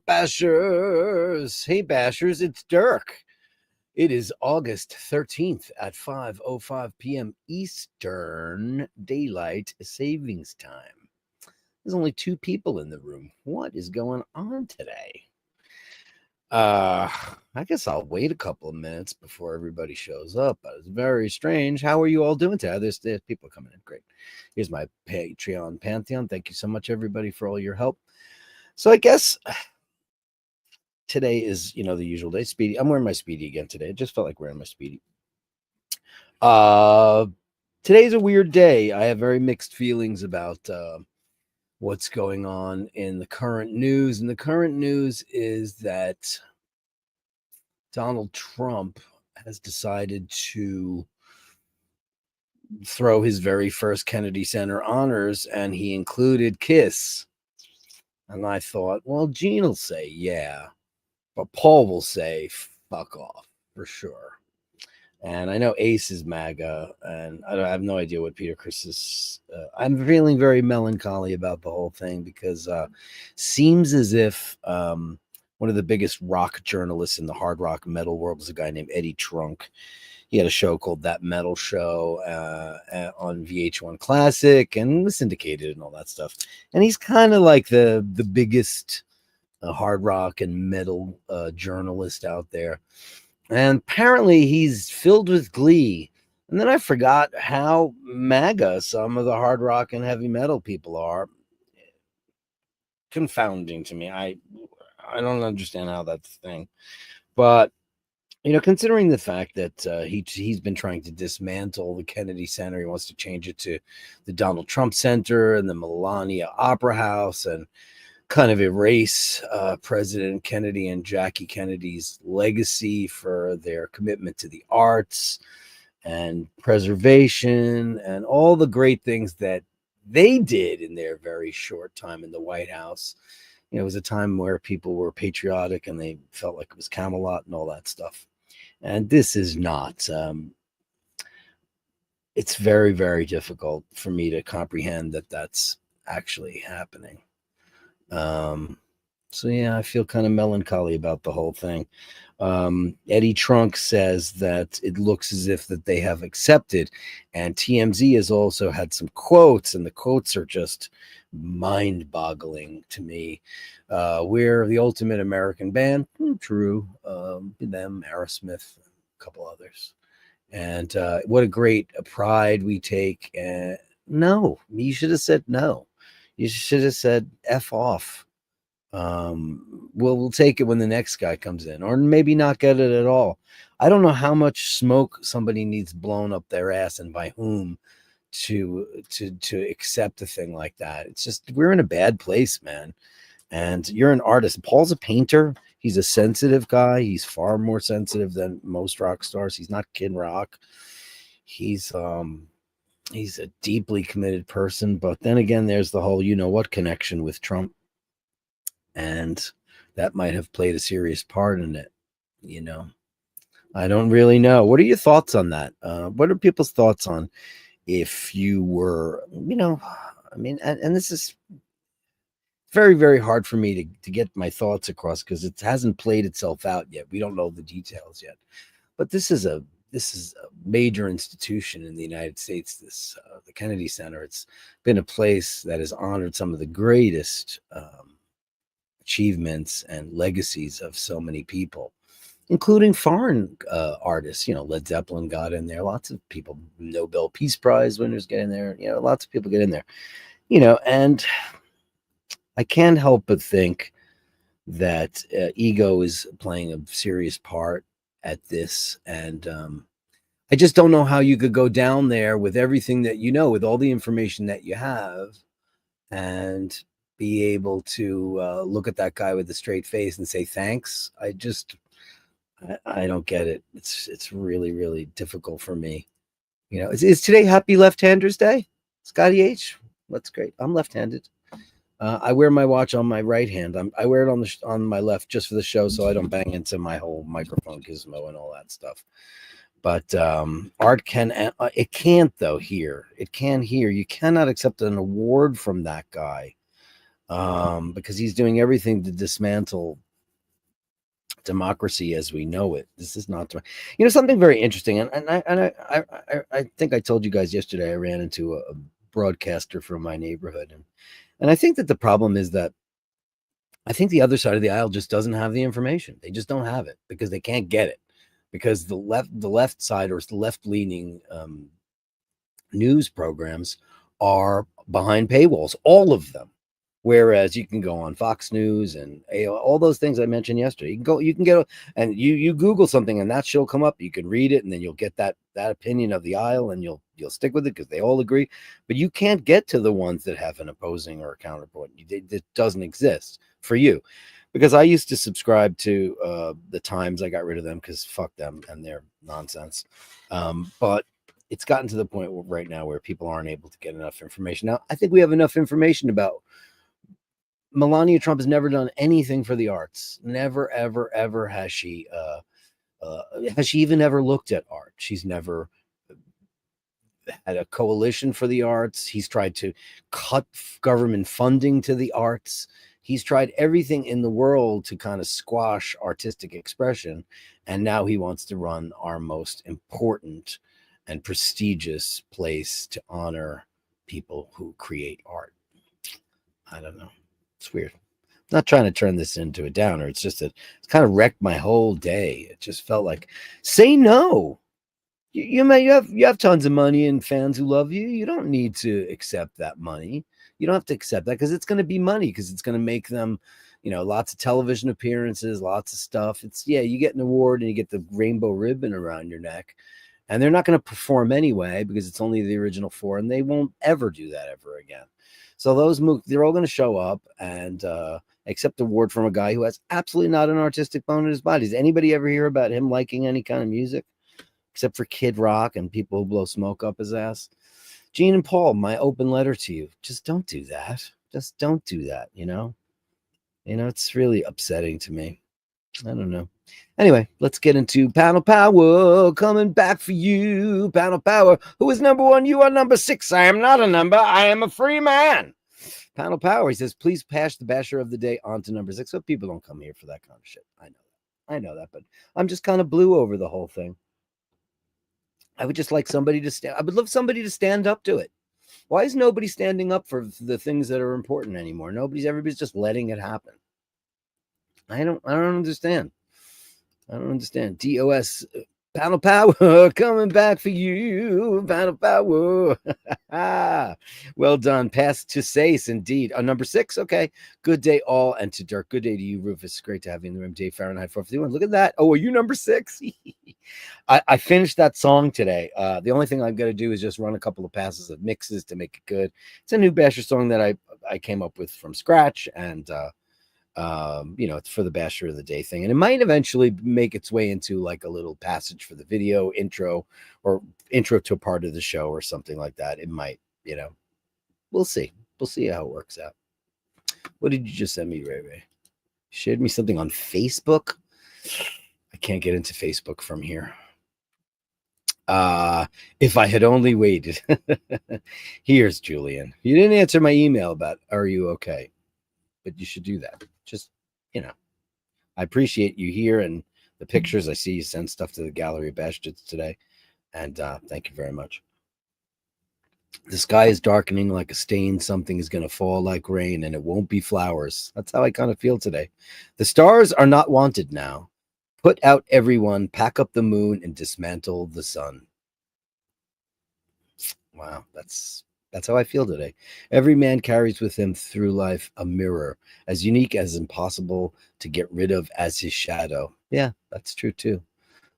Bashers. Hey, Bashers, it's Dirk. It is August 13th at 5:05 p.m. Eastern Daylight Savings Time. There's only two people in the room. What is going on today? I guess I'll wait a couple of minutes before everybody shows up. It's very strange. How are you all doing today? There's people coming in. Great. Here's my Patreon Pantheon. Thank you so much, everybody, for all your help. So I guess today is, the usual day. Speedy. I'm wearing my Speedy again today. It just felt like wearing my Speedy. Today's a weird day. I have very mixed feelings about what's going on in the current news. And the current news is that Donald Trump has decided to throw his very first Kennedy Center honors, and he included Kiss. And I thought, well, Gene will say, yeah, but Paul will say, fuck off, for sure. And I know Ace is MAGA, and I have no idea what Peter Chris is. I'm feeling very melancholy about the whole thing because seems as if one of the biggest rock journalists in the hard rock metal world was a guy named Eddie Trunk. He had a show called That Metal Show on VH1 Classic and was syndicated and all that stuff. And he's kind of like the biggest hard rock and metal journalist out there. And apparently he's filled with glee. And then I forgot how MAGA some of the hard rock and heavy metal people are. Confounding to me. I don't understand how that's a thing. But, considering the fact that he's been trying to dismantle the Kennedy Center, he wants to change it to the Donald Trump Center and the Melania Opera House and kind of erase President Kennedy and Jackie Kennedy's legacy for their commitment to the arts and preservation and all the great things that they did in their very short time in the White House. It was a time where people were patriotic and they felt like it was Camelot and all that stuff. And this is not. It's very, very difficult for me to comprehend that that's actually happening. So yeah, I feel kind of melancholy about the whole thing. Eddie Trunk says that it looks as if that they have accepted, and TMZ has also had some quotes, and the quotes are just mind-boggling to me. We're the ultimate American band. True. Them, Aerosmith, a couple others. And what a great pride we take. No, you should have said no. You should have said F off. We'll take it when the next guy comes in, or maybe not get it at all. I don't know how much smoke somebody needs blown up their ass and by whom to accept a thing like that. It's just, we're in a bad place, man. And you're an artist. Paul's a painter. He's a sensitive guy. He's far more sensitive than most rock stars. He's not Kid Rock. He's a deeply committed person, but then again, there's the whole, what connection with Trump. And that might have played a serious part in it. I don't really know. What are your thoughts on that? What are people's thoughts on if you were, and this is very, very hard for me to get my thoughts across because it hasn't played itself out yet. We don't know the details yet, but this is a major institution in the United States, the Kennedy Center. It's been a place that has honored some of the greatest achievements and legacies of so many people, including foreign artists. Led Zeppelin got in there. Lots of people, Nobel Peace Prize winners get in there. Lots of people get in there. And I can't help but think that ego is playing a serious part at this, and I just don't know how you could go down there with everything that with all the information that you have, and be able to look at that guy with a straight face and say thanks. I don't get it. It's really, really difficult for me. Is today Happy Left-Handers Day? Scotty H, that's great. I'm left-handed. I wear my watch on my right hand. I wear it on my left just for the show, so I don't bang into my whole microphone gizmo and all that stuff. But art it can't though here. It can here. You cannot accept an award from that guy because he's doing everything to dismantle democracy as we know it. This is not, something very interesting. I think I told you guys yesterday, I ran into a broadcaster from my neighborhood. And I think that the problem is that I think the other side of the aisle just doesn't have the information. They just don't have it because they can't get it, because the left side, or the left leaning news programs, are behind paywalls, all of them. Whereas you can go on Fox News and all those things I mentioned yesterday. You can get, and you Google something and that show'll come up. You can read it, and then you'll get that opinion of the aisle, and you'll stick with it because they all agree. But you can't get to the ones that have an opposing or a counterpoint. It doesn't exist for you. Because I used to subscribe to the Times. I got rid of them because fuck them and their nonsense. But it's gotten to the point right now where people aren't able to get enough information. Now, I think we have enough information about Melania Trump. Has never done anything for the arts. Never, ever, ever has she even ever looked at art. She's never had a coalition for the arts. He's tried to cut government funding to the arts. He's tried everything in the world to kind of squash artistic expression. And now he wants to run our most important and prestigious place to honor people who create art. I don't know. It's weird. I'm not trying to turn this into a downer. It's just that it's kind of wrecked my whole day. It just felt like, say no. You have tons of money and fans who love you. You don't need to accept that money. You don't have to accept that, because it's going to be money, because it's going to make them, lots of television appearances, lots of stuff. You get an award and you get the rainbow ribbon around your neck, and they're not going to perform anyway because it's only the original four, and they won't ever do that ever again. So they're all going to show up and accept an award from a guy who has absolutely not an artistic bone in his body. Does anybody ever hear about him liking any kind of music except for Kid Rock and people who blow smoke up his ass? Gene and Paul, my open letter to you: just don't do that. Just don't do that. It's really upsetting to me. I don't know. Anyway, let's get into Panel Power. Coming back for you, Panel Power. Who is number one? You are number 6. I am not a number. I am a free man. Panel Power. He says, please pass the basher of the day on to number 6. So people don't come here for that kind of shit. I know that, but I'm just kind of blue over the whole thing. I would just like somebody to stand. I would love somebody to stand up to it. Why is nobody standing up for the things that are important anymore? Everybody's just letting it happen. I don't understand. I don't understand. DOS, Panel Power, coming back for you, Panel Power. Well done. Pass to Sace, indeed. Number 6, okay. Good day all, and to Dirk. Good day to you, Rufus. Great to have you in the room. Dave Fahrenheit 451. Look at that. Oh, are you number 6? I finished that song today. The only thing I've got to do is just run a couple of passes of mixes to make it good. It's a new Basher song that I came up with from scratch, and it's for the Basher of the Day thing, and it might eventually make its way into like a little passage for the video intro, or intro to a part of the show or something like that. It might, we'll see how it works out. What did you just send me, Ray? You shared me something on Facebook. I can't get into Facebook from here. If I had only waited. Here's Julian. You didn't answer my email about are you okay? But you should do that. Just, I appreciate you here and the pictures. I see you send stuff to the Gallery of Bashtards today. And thank you very much. The sky is darkening like a stain. Something is going to fall like rain, and it won't be flowers. That's how I kind of feel today. The stars are not wanted now. Put out everyone, pack up the moon, and dismantle the sun. Wow, that's how I feel today. Every man carries with him through life a mirror, as unique as impossible to get rid of as his shadow. Yeah, that's true too.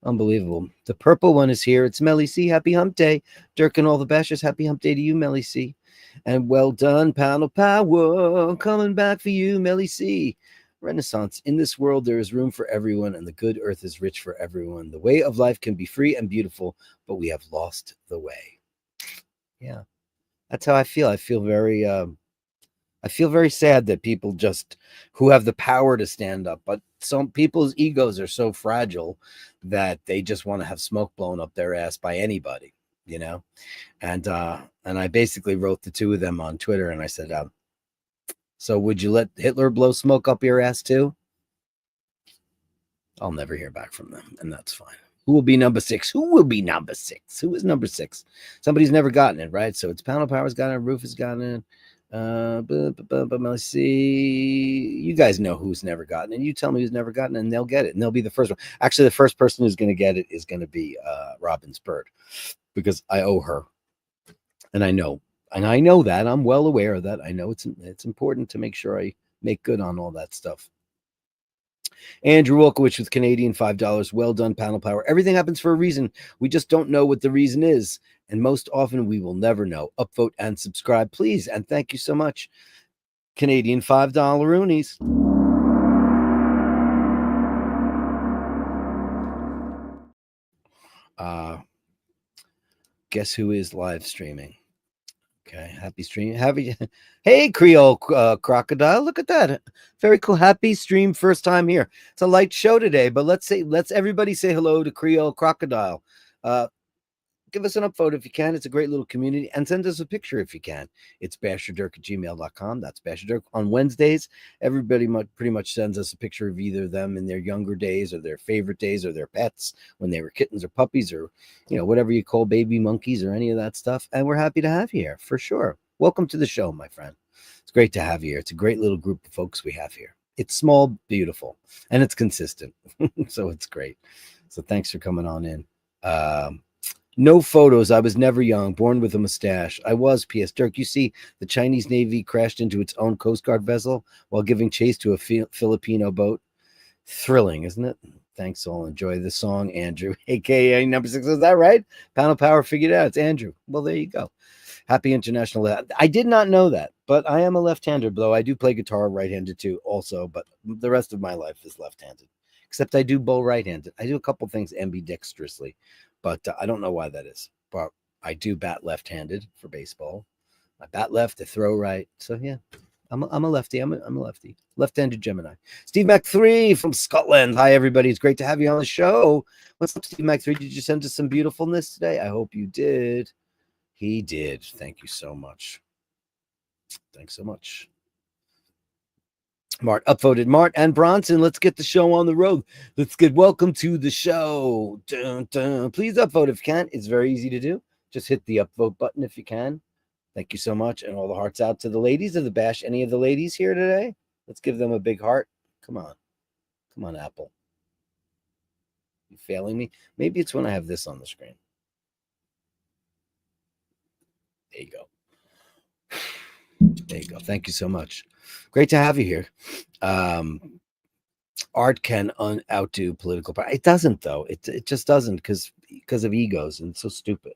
Unbelievable. The purple one is here. It's Melly C. Happy hump day. Dirk and all the bashers, happy hump day to you, Melly C. And well done, Panel Power. Coming back for you, Melly C. Renaissance. In this world, there is room for everyone, and the good earth is rich for everyone. The way of life can be free and beautiful, but we have lost the way. Yeah, that's how I feel. I feel very sad that people just who have the power to stand up, but some people's egos are so fragile that they just want to have smoke blown up their ass by anybody, And I basically wrote the two of them on Twitter, and I said, So would you let Hitler blow smoke up your ass too? I'll never hear back from them, and that's fine. Who will be number 6? Who will be number 6? Who is number 6? Somebody's never gotten it, right? So it's Panel Power's gotten it, Rufus gotten it. But let's see. You guys know who's never gotten it. You tell me who's never gotten it, and they'll get it, and they'll be the first one. Actually, the first person who's going to get it is going to be Robin's Bird, because I owe her, and I know that. I'm well aware of that. I know it's important to make sure I make good on all that stuff. Andrew Wolkowicz with Canadian $5. Well done, Panel Power. Everything happens for a reason. We just don't know what the reason is. And most often we will never know. Upvote and subscribe, please. And thank you so much. Canadian $5 Roonies. Guess who is live streaming? Okay, happy stream. Hey, Creole Crocodile. Look at that. Very cool. Happy stream. First time here. It's a light show today, but let's everybody say hello to Creole Crocodile. Give us an upvote if you can. It's a great little community. And send us a picture if you can. It's basherdirk@gmail.com. That's Basherdirk. On Wednesdays, everybody pretty much sends us a picture of either them in their younger days or their favorite days or their pets when they were kittens or puppies or, whatever you call baby monkeys or any of that stuff. And we're happy to have you here for sure. Welcome to the show, my friend. It's great to have you here. It's a great little group of folks we have here. It's small, beautiful, and it's consistent. So it's great. So thanks for coming on in. No photos. I was never young, born with a mustache. I was. P.S. Dirk, you see, the Chinese Navy crashed into its own Coast Guard vessel while giving chase to a Filipino boat. Thrilling, isn't it? Thanks all. Enjoy the song, Andrew, a.k.a. number 6. Is that right? Panel Power figured it out. It's Andrew. Well, there you go. Happy International. I did not know that, but I am a left-hander, though I do play guitar right-handed too also, but the rest of my life is left-handed, except I do bowl right-handed. I do a couple things ambidextrously. But I don't know why that is. But I do bat left-handed for baseball. I bat left, I throw right. So yeah, I'm a lefty. I'm a lefty. Left-handed Gemini. Steve Mac 3 from Scotland. Hi everybody. It's great to have you on the show. What's up, Steve Mac 3? Did you send us some beautifulness today? I hope you did. He did. Thank you so much. Thanks so much. Mart upvoted. Mart and Bronson, let's get the show on the road. Let's get welcome to the show. Dun, dun. Please upvote if you can. It's very easy to do. Just hit the upvote button if you can. Thank you so much. And all the hearts out to the ladies of the bash. Any of the ladies here today? Let's give them a big heart. Come on. Come on, Apple. You failing me? Maybe it's when I have this on the screen. There you go. There you go. Thank you so much. Great to have you here. Art can outdo political power. It doesn't, though. It just doesn't because of egos, and it's so stupid.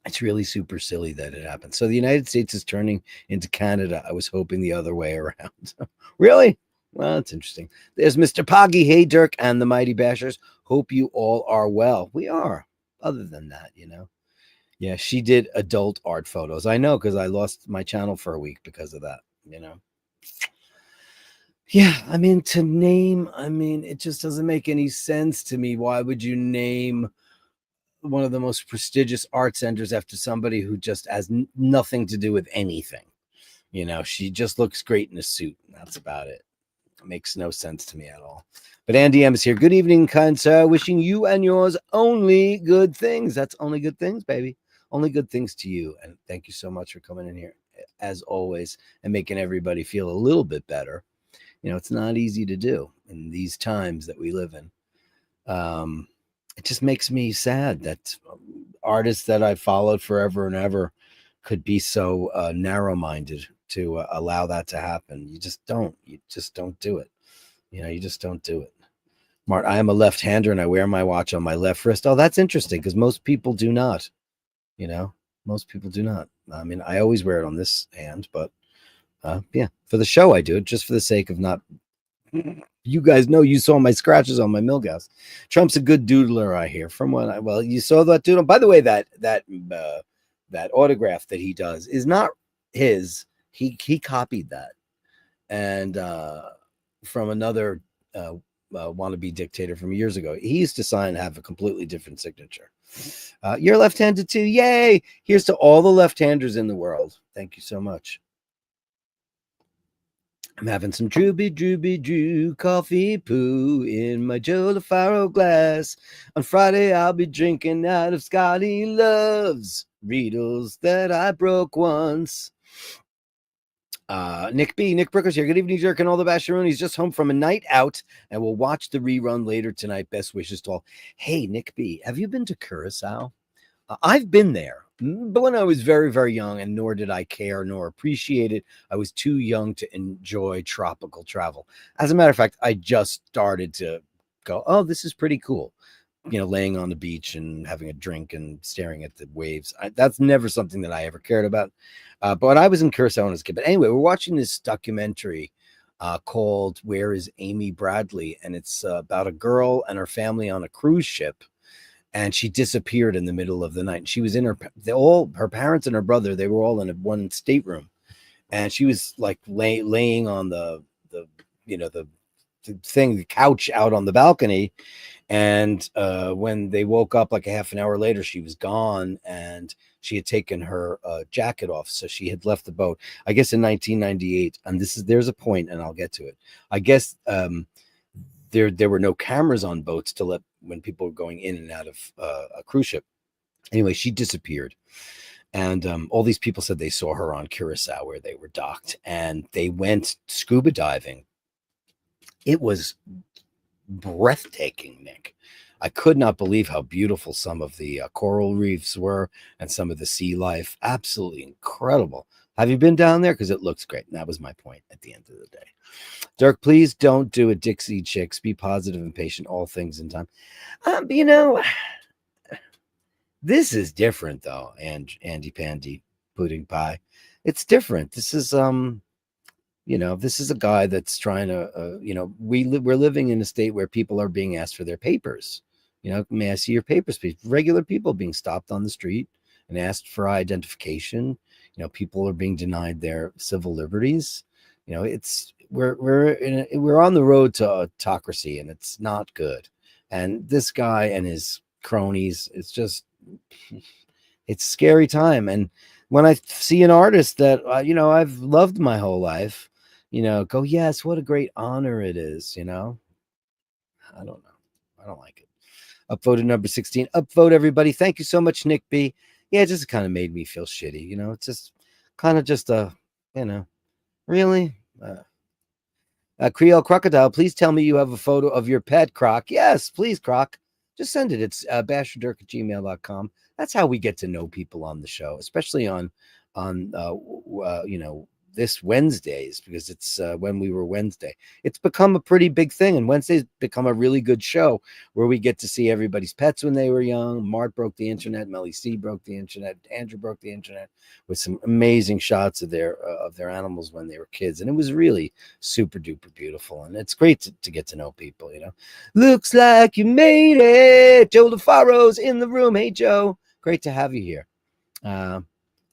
It's really super silly that it happens. So the United States is turning into Canada. I was hoping the other way around. Really? Well, it's interesting. There's Mr. Poggy. Hey, Dirk and the Mighty Bashers. Hope you all are well. We are. Other than that, Yeah, she did adult art photos. I know, because I lost my channel for a week because of that, Yeah, it just doesn't make any sense to me. Why would you name one of the most prestigious art centers after somebody who just has nothing to do with anything? She just looks great in a suit. That's about it. It makes no sense to me at all. But Andy M is here. Good evening, kind sir. Wishing you and yours only good things. That's only good things, baby. Only good things to you. And thank you so much for coming in here, as always, and making everybody feel a little bit better. It's not easy to do in these times that we live in. It just makes me sad that artists that I followed forever and ever could be so narrow-minded to allow that to happen. You just don't do it. You just don't do it. Mart, I am a left-hander and I wear my watch on my left wrist. Oh, that's interesting because most people do not. Most people do not. I always wear it on this hand, but yeah, for the show I do it, just for the sake of not. You guys know, you saw my scratches on my Milgauss. Trump's a good doodler, I hear. You saw that doodle. By the way, that autograph that he does is not his. He copied that, and from another wannabe dictator from years ago. He used to have a completely different signature. You're left-handed too. Yay! Here's to all the left-handers in the world. Thank you so much. I'm having some Drew coffee poo in my Joe LaFaro glass. On Friday, I'll be drinking out of Scotty Love's Riddles that I broke once. Nick Brookers here. Good evening, Dirk and all the Basharoonies. Just home from a night out, and we'll watch the rerun later tonight. Best wishes to all. Hey, Nick B, have you been to Curacao? I've been there, but when I was very, very young, and nor did I care nor appreciate it. I was too young to enjoy tropical travel. As a matter of fact, I just started to go, oh, this is pretty cool. Laying on the beach and having a drink and staring at the waves. That's never something that I ever cared about. But when I was in Curacao as a kid, but anyway, we're watching this documentary called "Where Is Amy Bradley?" and it's about a girl and her family on a cruise ship, and she disappeared in the middle of the night. And she was in her parents and her brother. They were all in one stateroom, and she was like laying on the couch out on the balcony. And when they woke up like a half an hour later, she was gone, and she had taken her jacket off. So she had left the boat, I guess, in 1998. And there's a point, and I'll get to it. I guess there were no cameras on boats to let when people were going in and out of a cruise ship. Anyway, she disappeared. And all these people said they saw her on Curacao where they were docked, and they went scuba diving. It was breathtaking, Nick. I could not believe how beautiful some of the coral reefs were and some of the sea life. Absolutely incredible. Have you been down there? Because it looks great. And that was my point at the end of the day. Dirk, please don't do a Dixie Chicks. Be positive and patient, all things in time. This is different, though, and Andy Pandy Pudding Pie. It's different. This is this is a guy that's trying to, we're living in a state where people are being asked for their papers. May I see your papers, please? Regular people being stopped on the street and asked for identification. People are being denied their civil liberties. We're on the road to autocracy, and it's not good. And this guy and his cronies, it's a scary time. And when I see an artist that I've loved my whole life, go, yes, what a great honor it is. I don't know. I don't like it. Upvoted number 16. Upvote, everybody. Thank you so much, Nick B. Yeah, it just kind of made me feel shitty. It's just kind of just really. Creole Crocodile, please tell me you have a photo of your pet, Croc. Yes, please, Croc. Just send it. It's basherdirk@gmail.com. That's how we get to know people on the show, especially on this Wednesdays, because it's when we were Wednesday. It's become a pretty big thing, and Wednesdays become a really good show where we get to see everybody's pets when they were young. Mart broke the internet, Melly C broke the internet, Andrew broke the internet with some amazing shots of their animals when they were kids, and it was really super duper beautiful. And it's great to get to know people. Looks like you made it. Joe LaFaro's in the room. Hey, Joe, great to have you here.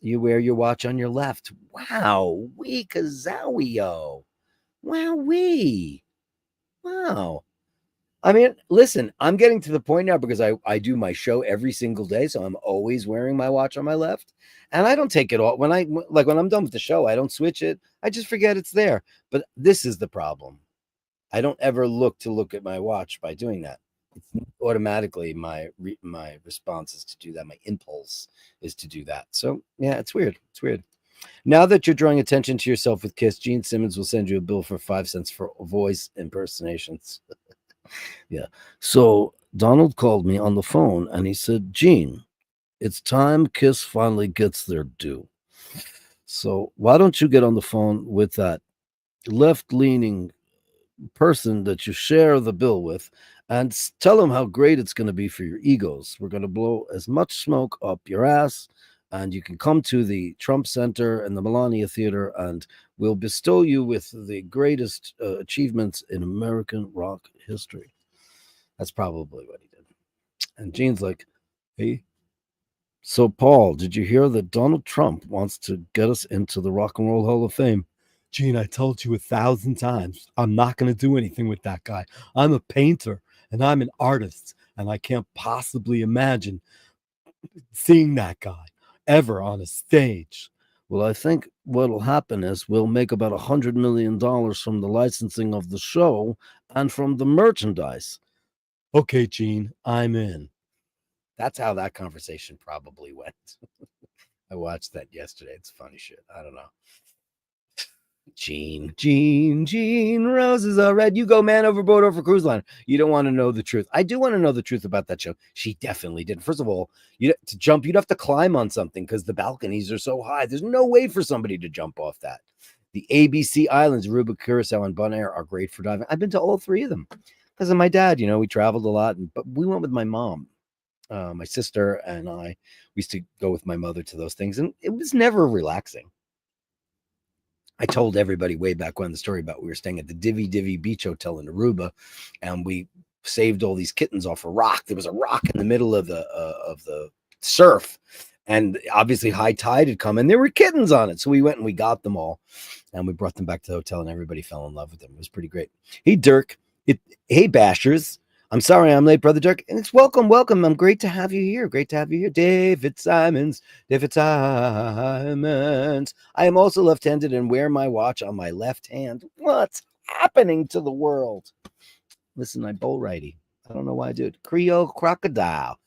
You wear your watch on your left. Wow, wee kazawio. Wow, wee. Wow. I mean, listen, I'm getting to the point now because I do my show every single day, so I'm always wearing my watch on my left, and I don't take it off when I'm done with the show. I don't switch it. I just forget it's there. But this is the problem. I don't ever look at my watch by doing that. It's automatically my response is to do that. My impulse is to do that. So yeah, it's weird. It's weird. Now that you're drawing attention to yourself with Kiss, Gene Simmons will send you a bill for 5 cents for voice impersonations. Yeah. So Donald called me on the phone and he said, Gene, it's time Kiss finally gets their due. So why don't you get on the phone with that left-leaning person that you share the bill with and tell them how great it's going to be for your egos. We're going to blow as much smoke up your ass, and you can come to the Trump Center and the Melania Theater, and we'll bestow you with the greatest achievements in American rock history. That's probably what he did. And Gene's like, hey, so Paul, did you hear that Donald Trump wants to get us into the Rock and Roll Hall of Fame? Gene, I told you 1,000 times, I'm not going to do anything with that guy. I'm a painter and I'm an artist, and I can't possibly imagine seeing that guy ever on a stage. Well, I think what'll happen is we'll make about $100 million from the licensing of the show and from the merchandise. Okay, Gene, I'm in. That's how that conversation probably went. I watched that yesterday. It's funny shit. I don't know. Gene, roses are red. You go man overboard over cruise line. You don't want to know the truth. I do want to know the truth about that show. She definitely did. First of all, to jump, you'd have to climb on something because the balconies are so high. There's no way for somebody to jump off that. The ABC Islands, Aruba, Curacao, and Bonaire are great for diving. I've been to all three of them because of my dad. We traveled a lot, but we went with my mom. My sister and I used to go with my mother to those things, and it was never relaxing. I told everybody way back when the story about we were staying at the Divvy Beach Hotel in Aruba, and we saved all these kittens off a rock. There was a rock in the middle of the surf, and obviously high tide had come, and there were kittens on it. So we went and we got them all, and we brought them back to the hotel, and everybody fell in love with them. It was pretty great. Hey, Dirk. Hey, Bashers. I'm sorry I'm late, Brother Dirk. And it's welcome. I'm great to have you here. David Simons. I am also left-handed and wear my watch on my left hand. What's happening to the world? Listen, I bowl righty. I don't know why I do it. Creole Crocodile.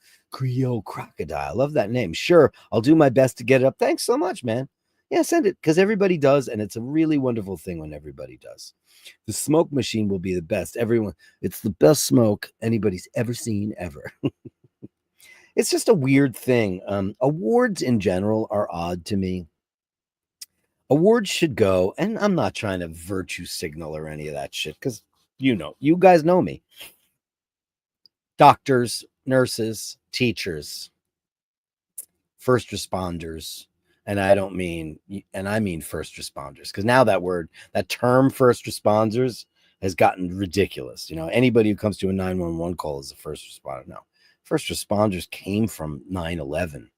Love that name. Sure, I'll do my best to get it up. Thanks so much, man. Yeah, send it because everybody does, and it's a really wonderful thing when everybody does. The smoke machine will be the best. It's the best smoke anybody's ever seen ever. It's just a weird thing. Awards in general are odd to me. Awards should go, and I'm not trying to virtue signal or any of that shit because you guys know me. Doctors, nurses, teachers, first responders. And I mean first responders, because now that term first responders has gotten ridiculous. Anybody who comes to a 911 call is a first responder. No, first responders came from 9/11,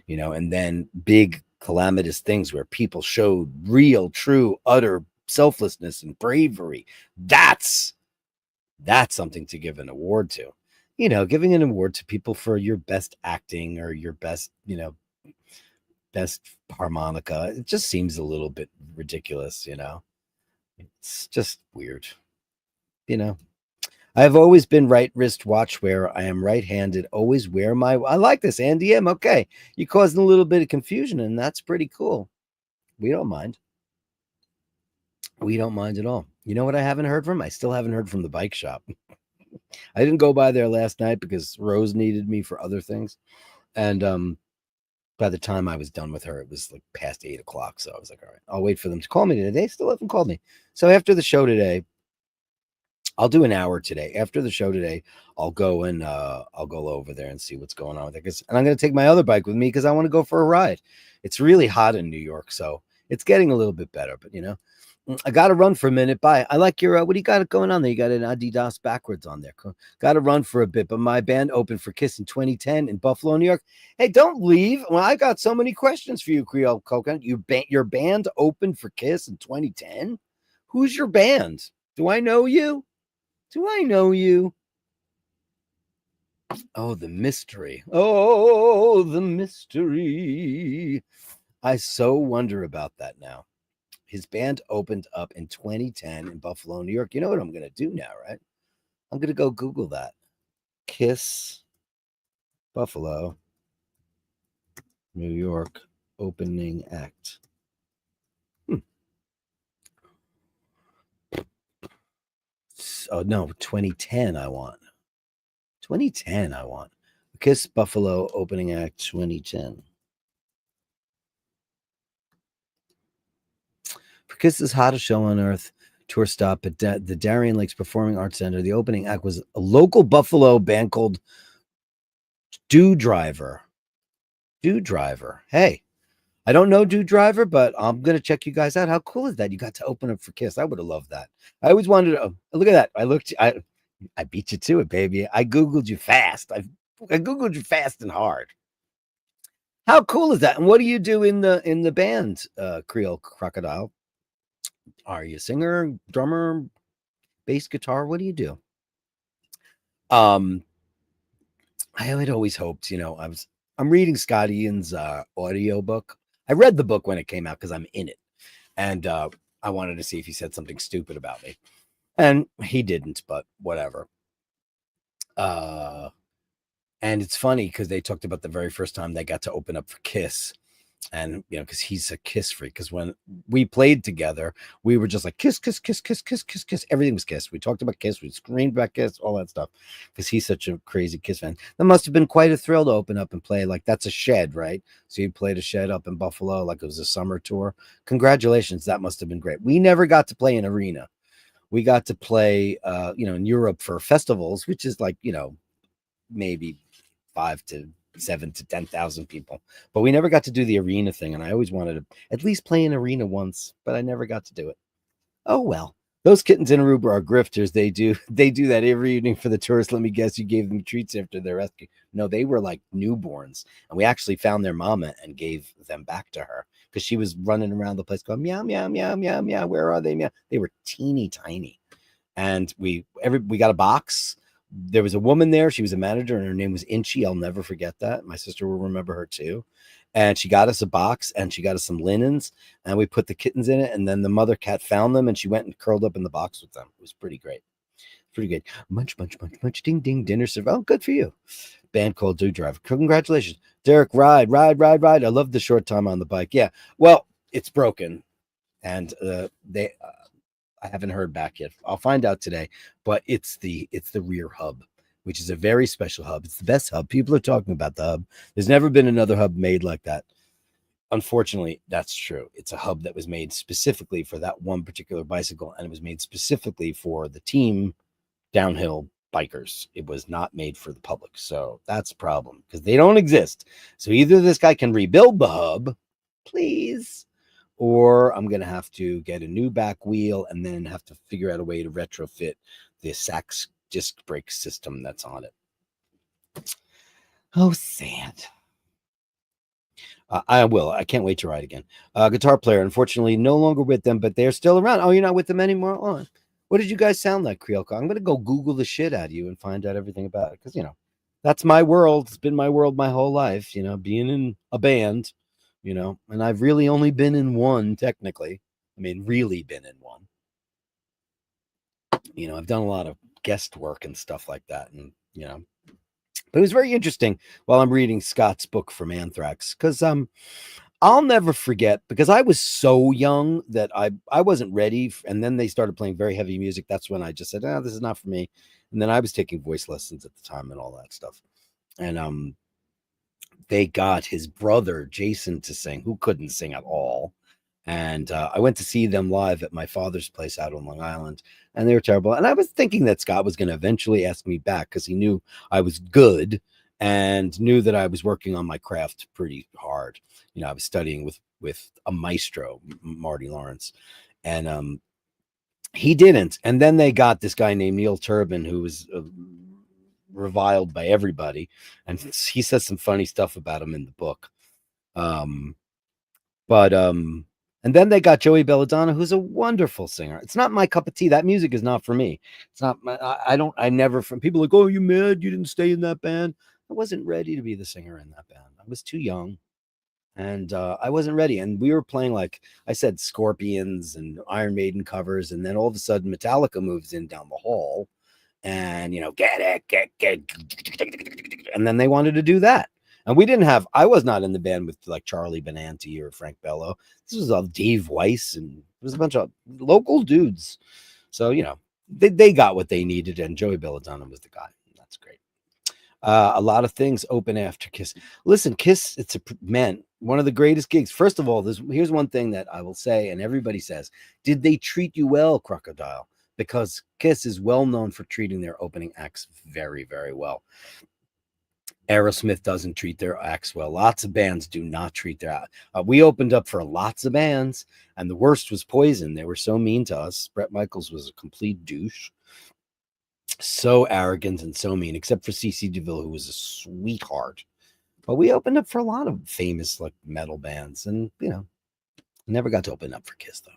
and then big calamitous things where people showed real, true, utter selflessness and bravery. That's something to give an award to. Giving an award to people for your best acting or your best, best harmonica. It just seems a little bit ridiculous, It's just weird. I've always been right wrist watch wearer. I am right-handed. Always wear my. I like this, Andy M. Okay, you caused a little bit of confusion, and that's pretty cool. We don't mind. We don't mind at all. You know what I haven't heard from? I still haven't heard from the bike shop. I didn't go by there last night because Rose needed me for other things, and by the time I was done with her, it was like past 8 o'clock. So I was like, all right, I'll wait for them to call me today. They still haven't called me. So after the show today, I'll do an hour today. After the show today, I'll go over there and see what's going on with it. And I'm going to take my other bike with me because I want to go for a ride. It's really hot in New York, so it's getting a little bit better. But I got to run for a minute. Bye. I like your, what do you got going on there? You got an Adidas backwards on there. Got to run for a bit, but my band opened for Kiss in 2010 in Buffalo, New York. Hey, don't leave. Well, I got so many questions for you, Creole Coconut. Your band opened for Kiss in 2010? Who's your band? Do I know you? Oh, the mystery. I so wonder about that now. His band opened up in 2010 in Buffalo, New York. You know what I'm going to do now, right? I'm going to go Google that. Kiss Buffalo, New York opening act. Oh, no, 2010 I want. 2010 I want. Kiss Buffalo opening act 2010. For Kiss's hottest show on earth tour stop at the Darien Lakes Performing Arts Center, the opening act was a local Buffalo band called Do Driver. Hey, I don't know Do Driver, but I'm going to check you guys out. How cool is that? You got to open up for Kiss. I would have loved that. I always wanted to, look at that. I beat you to it, baby. I Googled you fast. I Googled you fast and hard. How cool is that? And what do you do in the band, Creole Crocodile? Are you a singer, drummer, bass guitar? What do you do? I had always hoped, I'm reading Scott Ian's audio book. I read the book when it came out because I'm in it. And I wanted to see if he said something stupid about me. And he didn't, but whatever. And it's funny because they talked about the very first time they got to open up for Kiss. And, because he's a Kiss freak. Because when we played together, we were just like Kiss, Kiss, Kiss, Kiss, Kiss, Kiss, Kiss. Everything was Kiss. We talked about Kiss. We screamed about Kiss, all that stuff. Because he's such a crazy Kiss fan. That must have been quite a thrill to open up and play. Like, that's a shed, right? So you played a shed up in Buffalo, like it was a summer tour. Congratulations. That must have been great. We never got to play an arena. We got to play, in Europe for festivals, which is like, maybe 5 to 7 to 10,000 people, but we never got to do the arena thing. And I always wanted to at least play an arena once, but I never got to do it. Oh, well, those kittens in Aruba are grifters. They do that every evening for the tourists. Let me guess, you gave them treats after their rescue. No, they were like newborns, and we actually found their mama and gave them back to her because she was running around the place going, meow, meow, meow, meow, meow. Where are they? Meow. They were teeny tiny. And we got a box. There was a woman there. She was a manager, and her name was Inchy. I'll never forget that. My sister will remember her too. And she got us a box, and she got us some linens, and we put the kittens in it. And then the mother cat found them, and she went and curled up in the box with them. It was pretty great. Pretty good. Munch, munch, munch, munch, ding, ding, dinner served. Oh, good for you. Band called Do Drive. Congratulations. Dirk, ride. I love the short time on the bike. Yeah. Well, it's broken. And I haven't heard back yet. I'll find out today, but it's the rear hub, which is a very special hub. It's the best hub. People are talking about the hub. There's never been another hub made like that. Unfortunately, that's true. It's a hub that was made specifically for that one particular bicycle, and it was made specifically for the team downhill bikers. It was not made for the public. So that's a problem because they don't exist. So either this guy can rebuild the hub, please, or I'm going to have to get a new back wheel and then have to figure out a way to retrofit the Sachs disc brake system that's on it. Oh, sad. I will. I can't wait to ride again. Guitar player, unfortunately, no longer with them, but they're still around. Oh, you're not with them anymore? Oh, what did you guys sound like, Creole? I'm going to go Google the shit out of you and find out everything about it because, that's my world. It's been my world my whole life, being in a band. And I've really only been in one, technically. I mean, really been in one. I've done a lot of guest work and stuff like that. And, but it was very interesting while I'm reading Scott's book from Anthrax, because I'll never forget, because I was so young that I wasn't ready. And then they started playing very heavy music. That's when I just said, this is not for me. And then I was taking voice lessons at the time and all that stuff. And, they got his brother Jason to sing, who couldn't sing at all. And I went to see them live at my father's place out on Long Island, and they were terrible. And I was thinking that Scott was going to eventually ask me back because he knew I was good and knew that I was working on my craft pretty hard. I was studying with a maestro, Marty Lawrence, and he didn't. And then they got this guy named Neil Turbin, who was reviled by everybody, and he says some funny stuff about him in the book. And then they got Joey Belladonna, who's a wonderful singer. It's not my cup of tea. That music is not for me. It's not I never, from people like, oh, you mad you didn't stay in that band? I wasn't ready to be the singer in that band. I was too young, and I wasn't ready. And we were playing, like I said, Scorpions and Iron Maiden covers, and then all of a sudden Metallica moves in down the hall. And get it, and then they wanted to do that, and I was not in the band with like Charlie Benanti or Frank Bello. This was Dave Weiss, and it was a bunch of local dudes. So they got what they needed, and Joey Belladonna was the guy. That's great. A lot of things open after Kiss. Listen, Kiss, one of the greatest gigs. First of all, here's one thing that I will say, and everybody says, did they treat you well, Crocodile? Because Kiss is well known for treating their opening acts very, very well. Aerosmith doesn't treat their acts well. Lots of bands do not treat their acts. We opened up for lots of bands, and the worst was Poison. They were so mean to us. Bret Michaels was a complete douche. So arrogant and so mean, except for CC DeVille, who was a sweetheart. But we opened up for a lot of famous like metal bands, and never got to open up for Kiss though.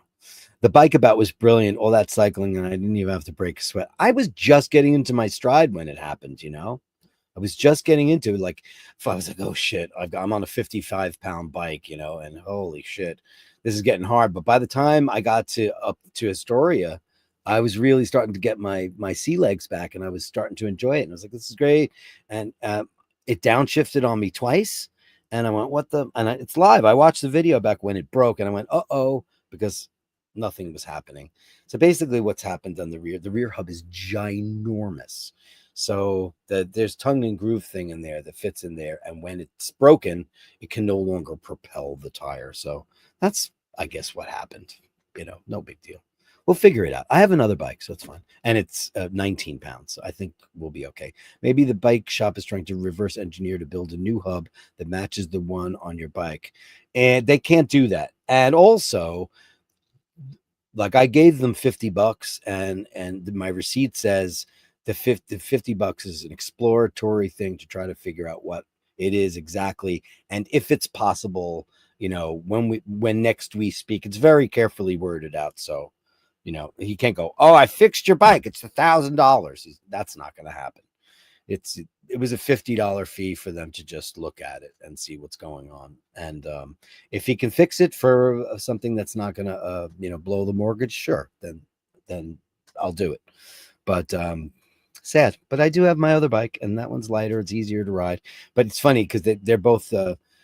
The Bike About was brilliant, all that cycling, and I didn't even have to break a sweat. I was just getting into my stride when it happened, I was just getting into it. Like, if I was like, oh shit, I'm on a 55-pound bike, and holy shit, this is getting hard. But by the time I got up to Astoria, I was really starting to get my sea legs back, and I was starting to enjoy it. And I was like, this is great. And it downshifted on me twice. And I went, what the? And it's live. I watched the video back when it broke, and I went, uh-oh, because nothing was happening. So basically what's happened on the rear hub is ginormous. So there's tongue and groove thing in there that fits in there. And when it's broken, it can no longer propel the tire. So that's, I guess, what happened. No big deal. We'll figure it out. I have another bike, so it's fine. And it's 19 pounds. So I think we'll be okay. Maybe the bike shop is trying to reverse engineer to build a new hub that matches the one on your bike. And they can't do that. And also, like, I gave them $50 and my receipt says the $50 is an exploratory thing to try to figure out what it is exactly. And if it's possible, when next we speak, it's very carefully worded out. So, he can't go, oh, I fixed your bike, it's $1,000. That's not going to happen. It was a $50 fee for them to just look at it and see what's going on. And if he can fix it for something that's not going to, blow the mortgage, sure, then I'll do it. But sad. But I do have my other bike, and that one's lighter. It's easier to ride. But it's funny because they're both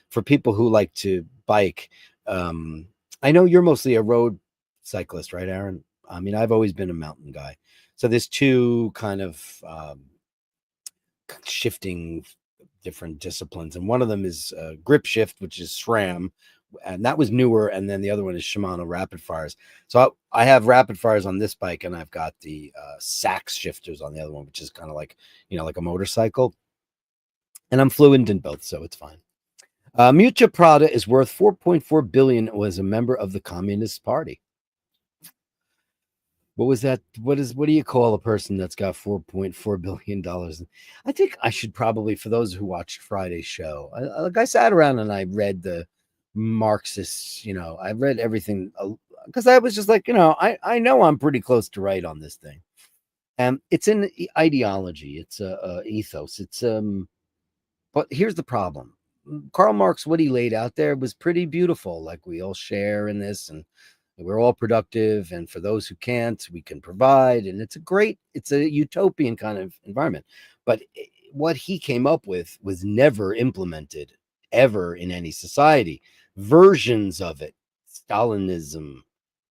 for people who like to bike. I know you're mostly a road cyclist, right, Aaron? I mean, I've always been a mountain guy. So there's two kind of shifting different disciplines, and one of them is grip shift, which is SRAM, and that was newer, and then the other one is Shimano rapid fires. So I have rapid fires on this bike, and I've got the sax shifters on the other one, which is kind of like like a motorcycle, and I'm fluent in both, so it's fine. Mucha Prada is worth 4.4 billion, was a member of the Communist Party. What was that? What do you call a person that's got $4.4 billion? I think I should probably, for those who watched Friday's show, I sat around and I read the Marxists, I read everything because I was just like, I know I'm pretty close to right on this thing. And it's an ideology. It's a ethos. But here's the problem. Karl Marx, what he laid out there was pretty beautiful. Like, we all share in this, and we're all productive, and for those who can't, we can provide. And it's a utopian kind of environment. But what he came up with was never implemented ever in any society. Versions of it, Stalinism,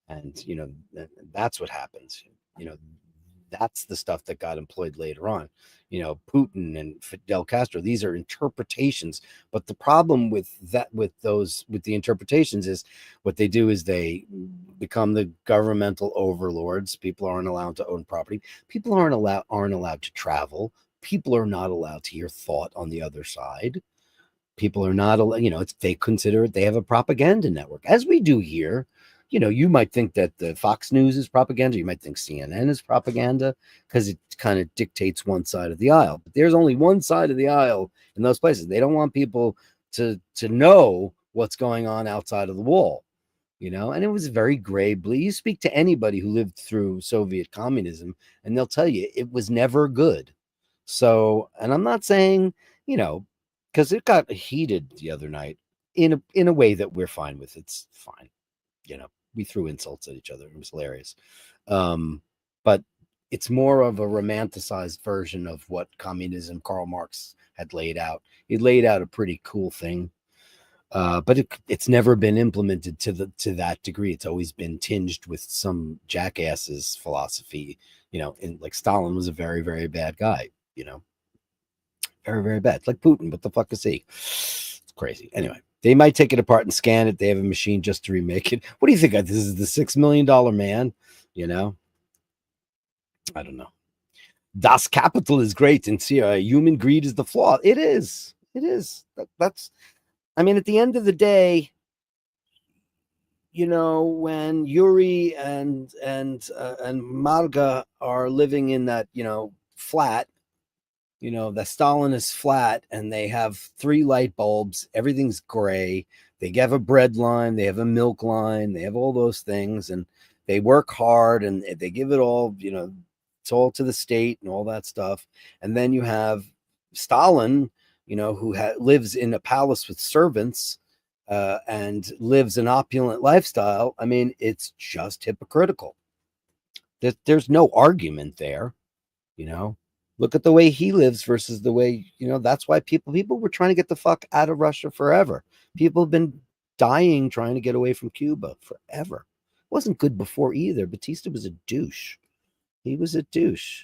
and that's what happens. That's the stuff that got employed later on. Putin and Fidel Castro, these are interpretations. But the problem with the interpretations is what they do is they become the governmental overlords. People aren't allowed to own property. People aren't allowed to travel. People are not allowed to hear thought on the other side. People are not allowed, they consider it, they have a propaganda network, as we do here. You might think that the Fox News is propaganda. You might think CNN is propaganda because it kind of dictates one side of the aisle. But there's only one side of the aisle in those places. They don't want people to know what's going on outside of the wall, and it was very gray. You speak to anybody who lived through Soviet communism, and they'll tell you it was never good. So, and I'm not saying, because it got heated the other night in a way that we're fine with. It's fine. We threw insults at each other. It was hilarious. But it's more of a romanticized version of what communism Karl Marx had laid out. He laid out a pretty cool thing. But it's never been implemented to that degree. It's always been tinged with some jackass's philosophy, like Stalin was a very, very bad guy, very, very bad. Like Putin, what the fuck is he? It's crazy. Anyway. They might take it apart and scan it. They have a machine just to remake it. What do you think? This is the $6 million man, I don't know. Das Kapital is great, and see, human greed is the flaw. It is. That's. I mean, at the end of the day, when Yuri and Marga are living in that flat. The Stalinist flat, and they have 3 light bulbs. Everything's gray. They have a bread line. They have a milk line. They have all those things, and they work hard, and they give it all, it's all to the state and all that stuff. And then you have Stalin, who lives in a palace with servants and lives an opulent lifestyle. I mean, it's just hypocritical. There's no argument there. Look at the way he lives versus the way, that's why people were trying to get the fuck out of Russia forever. People have been dying trying to get away from Cuba forever. It wasn't good before either. Batista was a douche. He was a douche.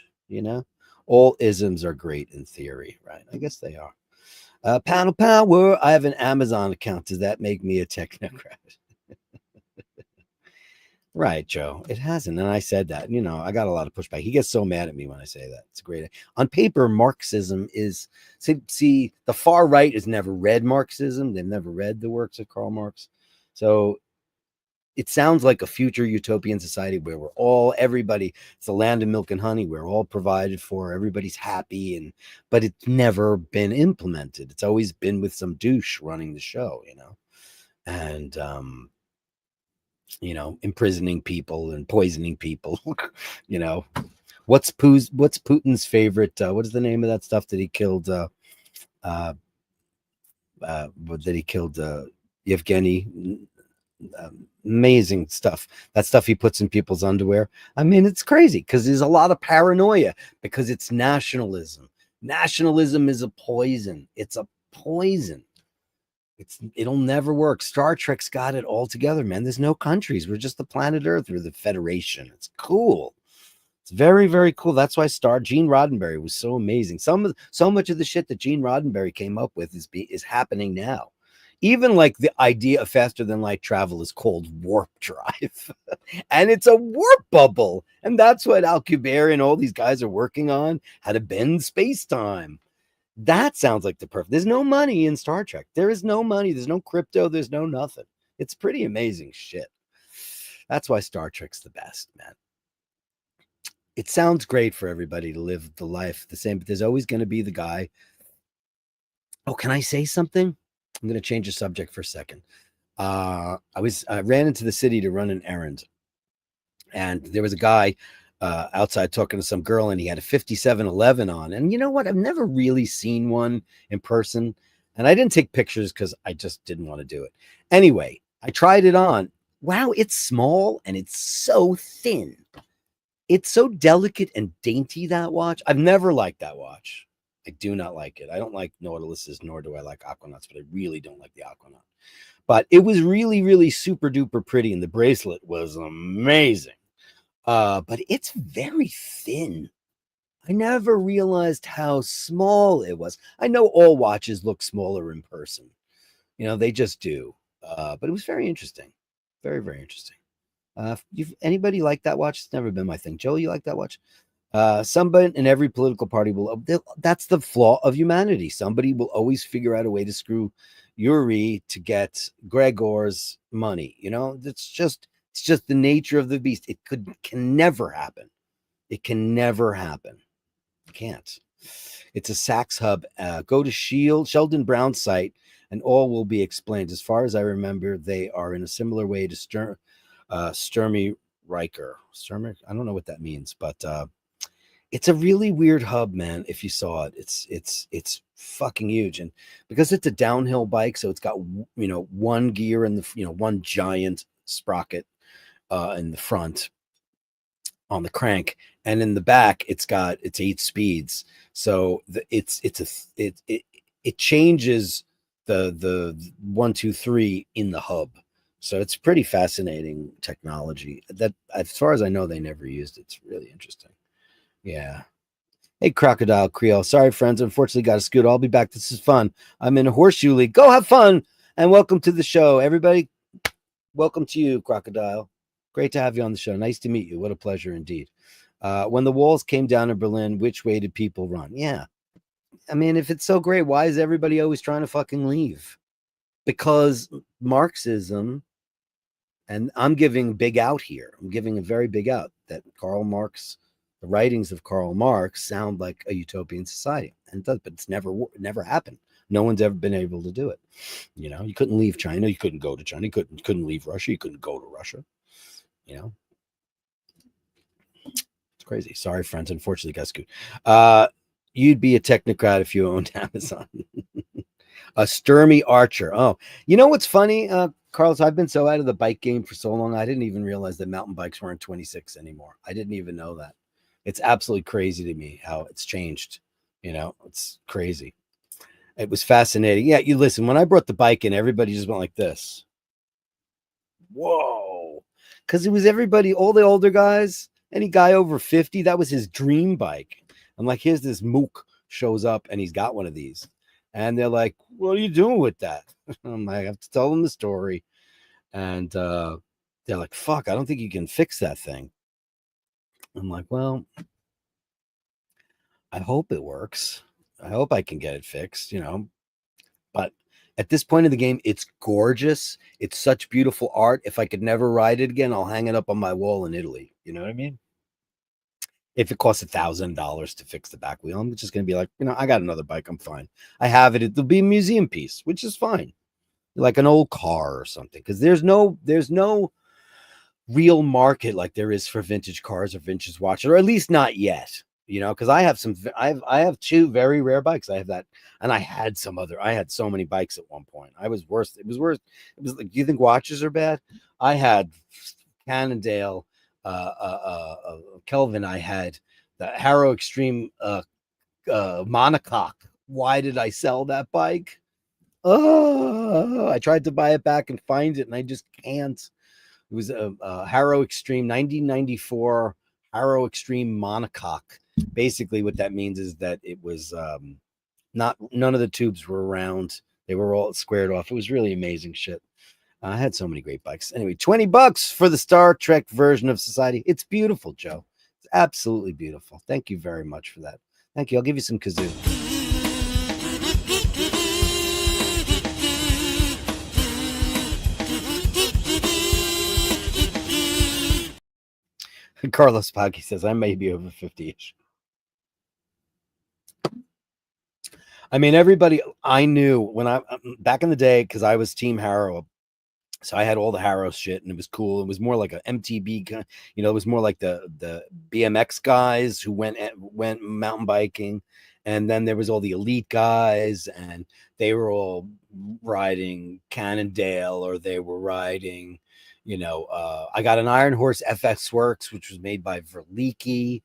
All isms are great in theory, right? I guess they are. Panel power. I have an Amazon account. Does that make me a technocrat? Right, Joe. It hasn't. And I said that, I got a lot of pushback. He gets so mad at me when I say that. It's great. On paper, Marxism is, see, the far right has never read Marxism. They've never read the works of Karl Marx. So it sounds like a future utopian society where everybody, it's the land of milk and honey. We're all provided for. Everybody's happy. But it's never been implemented. It's always been with some douche running the show, and, imprisoning people and poisoning people. What's Putin's favorite? What is the name of that stuff that he killed? Yevgeny. Amazing stuff. That stuff he puts in people's underwear. I mean, it's crazy because there's a lot of paranoia because it's nationalism. Nationalism is a poison. It's a poison. It'll never work. Star Trek's got it all together, man. There's no countries. We're just the planet Earth. We're the Federation. It's cool. It's very, very cool. That's why Gene Roddenberry was so amazing. So much of the shit that Gene Roddenberry came up with is happening now. Even like the idea of faster than light travel is called warp drive. And it's a warp bubble. And that's what Alcubierre and all these guys are working on, how to bend space-time. That sounds like the perfect. There's no money in Star Trek. There is no money. There's no crypto. There's no nothing. It's pretty amazing shit. That's why Star Trek's the best, man. It sounds great for everybody to live the life the same, but there's always going to be the guy. Oh, can I say something? I'm going to change the subject for a second. I ran into the city to run an errand, and there was a guy outside talking to some girl, and he had a 5711 on. And you know what? I've never really seen one in person, and I didn't take pictures because I just didn't want to do it. Anyway, I tried it on. Wow, it's small and it's so thin. It's so delicate and dainty, that watch. I've never liked that watch. I do not like it. I don't like Nautiluses, nor do I like Aquanauts, but I really don't like the Aquanaut. But it was really, really super duper pretty, and the bracelet was amazing. But it's very thin. I never realized how small it was. I know all watches look smaller in person. They just do. But it was very interesting. Very, very interesting. Anybody like that watch? It's never been my thing. Joe, you like that watch? Somebody in every political party that's the flaw of humanity. Somebody will always figure out a way to screw Yuri to get Gregor's money. It's just the nature of the beast. It can never happen. It can never happen. It can't. It's a Saks hub. Go to Sheldon Brown's site and all will be explained. As far as I remember, they are in a similar way to Sturmy Riker. I don't know what that means, but it's a really weird hub, man. If you saw it, it's fucking huge. And because it's a downhill bike, so it's got one gear in the one giant sprocket in the front on the crank, and in the back it's 8 speeds. So it changes the 1, 2, 3 in the hub. So it's pretty fascinating technology that, as far as I know, they never used. It's really interesting. Yeah. Hey, Crocodile Creole. Sorry, friends. Unfortunately, got to scoot. I'll be back. This is fun. I'm in a horseshoe league. Go have fun. And welcome to the show. Everybody, welcome to you, Crocodile. Great to have you on the show. Nice to meet you. What a pleasure indeed. When the walls came down in Berlin, which way did people run? Yeah. I mean, if it's so great, why is everybody always trying to fucking leave? Because Marxism, and I'm giving big out here. I'm giving a very big out that Karl Marx, the writings of Karl Marx sound like a utopian society, and it does, but it's never happened. No one's ever been able to do it. You couldn't leave China. You couldn't go to China. You couldn't leave Russia. You couldn't go to Russia. It's crazy. Sorry, friends. Unfortunately, got scoot. You'd be a technocrat if you owned Amazon. A Sturmy Archer. Oh, you know what's funny, Carlos? I've been so out of the bike game for so long. I didn't even realize that mountain bikes weren't 26 anymore. I didn't even know that. It's absolutely crazy to me how it's changed. You know, it's crazy. It was fascinating. Yeah, you listen, when I brought the bike in, everybody just went like this. Whoa. Because it was everybody, all the older guys, any guy over 50, that was his dream bike. I'm like, here's this mook shows up and he's got one of these. And they're like, what are you doing with that? I'm like, I have to tell them the story. And they're like, fuck, I don't think you can fix that thing. I'm like, well, I hope it works. I hope I can get it fixed, you know. But at this point in the game, it's gorgeous. It's such beautiful art. If I could never ride it again, I'll hang it up on my wall in Italy. You know what I mean? If it costs $1,000 to fix the back wheel, I'm just going to be like, you know, I got another bike. I'm fine. I have it. It'll be a museum piece, which is fine. Like an old car or something. Because there's no real market like there is for vintage cars or vintage watches, or at least not yet. You know, because I have two very rare bikes. I have that, and I had so many bikes at one point. It was worse. It was like, do you think watches are bad? I had Cannondale, Kelvin. I had the Harrow Extreme monocoque. Why did I sell that bike? Oh, I tried to buy it back and find it, and I just can't. It was a Harrow Extreme 1994 Harrow Extreme monocoque. Basically, what that means is that it was none of the tubes were round. They were all squared off. It was really amazing shit. I had so many great bikes. Anyway, $20 for the Star Trek version of Society. It's beautiful, Joe. It's absolutely beautiful. Thank you very much for that. Thank you. I'll give you some kazoo. Carlos Paghi says, I may be over 50-ish. I mean, everybody I knew when I back in the day, because I was Team Harrow, so I had all the Harrow shit, and it was cool. It was more like an MTB, you know. It was more like the BMX guys who went mountain biking, and then there was all the elite guys, and they were all riding Cannondale, or they were riding, you know. I got an Iron Horse FX Works, which was made by Verlichi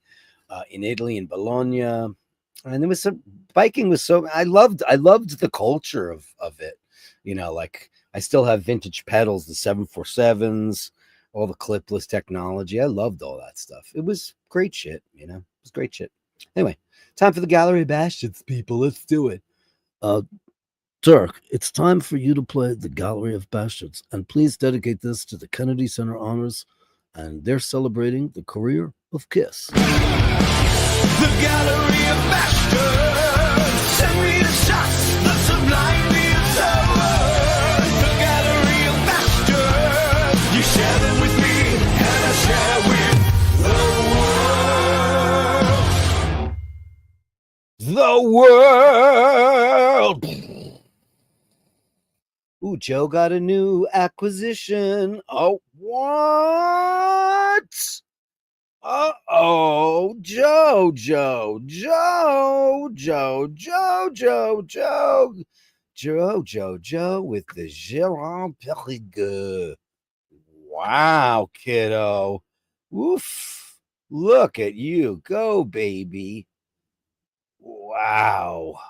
in Italy, in Bologna. And there was some biking was so I loved the culture of it, you know. Like I still have vintage pedals, the 747s, all the clipless technology. I loved all that stuff. It was great shit, you know. It was great shit. Anyway, time for the Gallery of Bashtards, people. Let's do it. Dirk, it's time for you to play the Gallery of Bastards, and please dedicate this to the Kennedy Center Honors, and they're celebrating the career of Kiss. The Gallery of Bashtards, send me the shots, the sublime leaves of words. The Gallery of Bashtards, you share them with me, and I share with the world. Ooh, Joe got a new acquisition. Oh, what? Uh-oh, Joe with the Gérard Perigueux. Wow, kiddo. Oof. Look at you. Go, baby. Wow.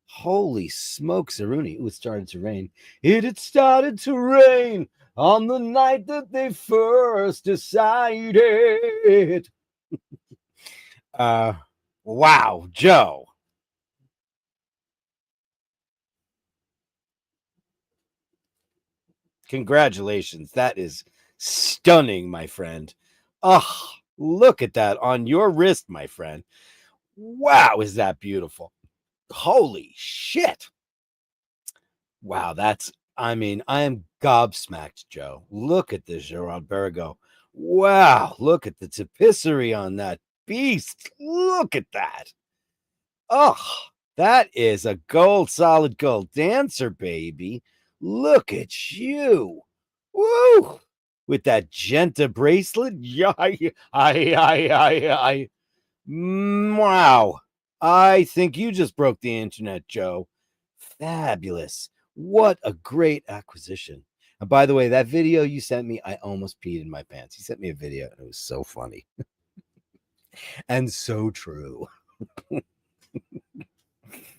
Holy smokes, Aruni. Ooh, it started to rain. It had started to rain on the night that they first decided. Wow, Joe. Congratulations. That is stunning, my friend. Oh, look at that on your wrist, my friend. Wow, is that beautiful? Holy shit. Wow, I am gobsmacked, Joe. Look at this, Gérard Perregaux. Wow, look at the tapisserie on that beast. Look at that. Oh, that is a solid gold dancer, baby. Look at you. Woo! With that Genta bracelet. Wow. I think you just broke the internet, Joe. Fabulous. What a great acquisition. And by the way, that video you sent me, I almost peed in my pants. He sent me a video and it was so funny and so true.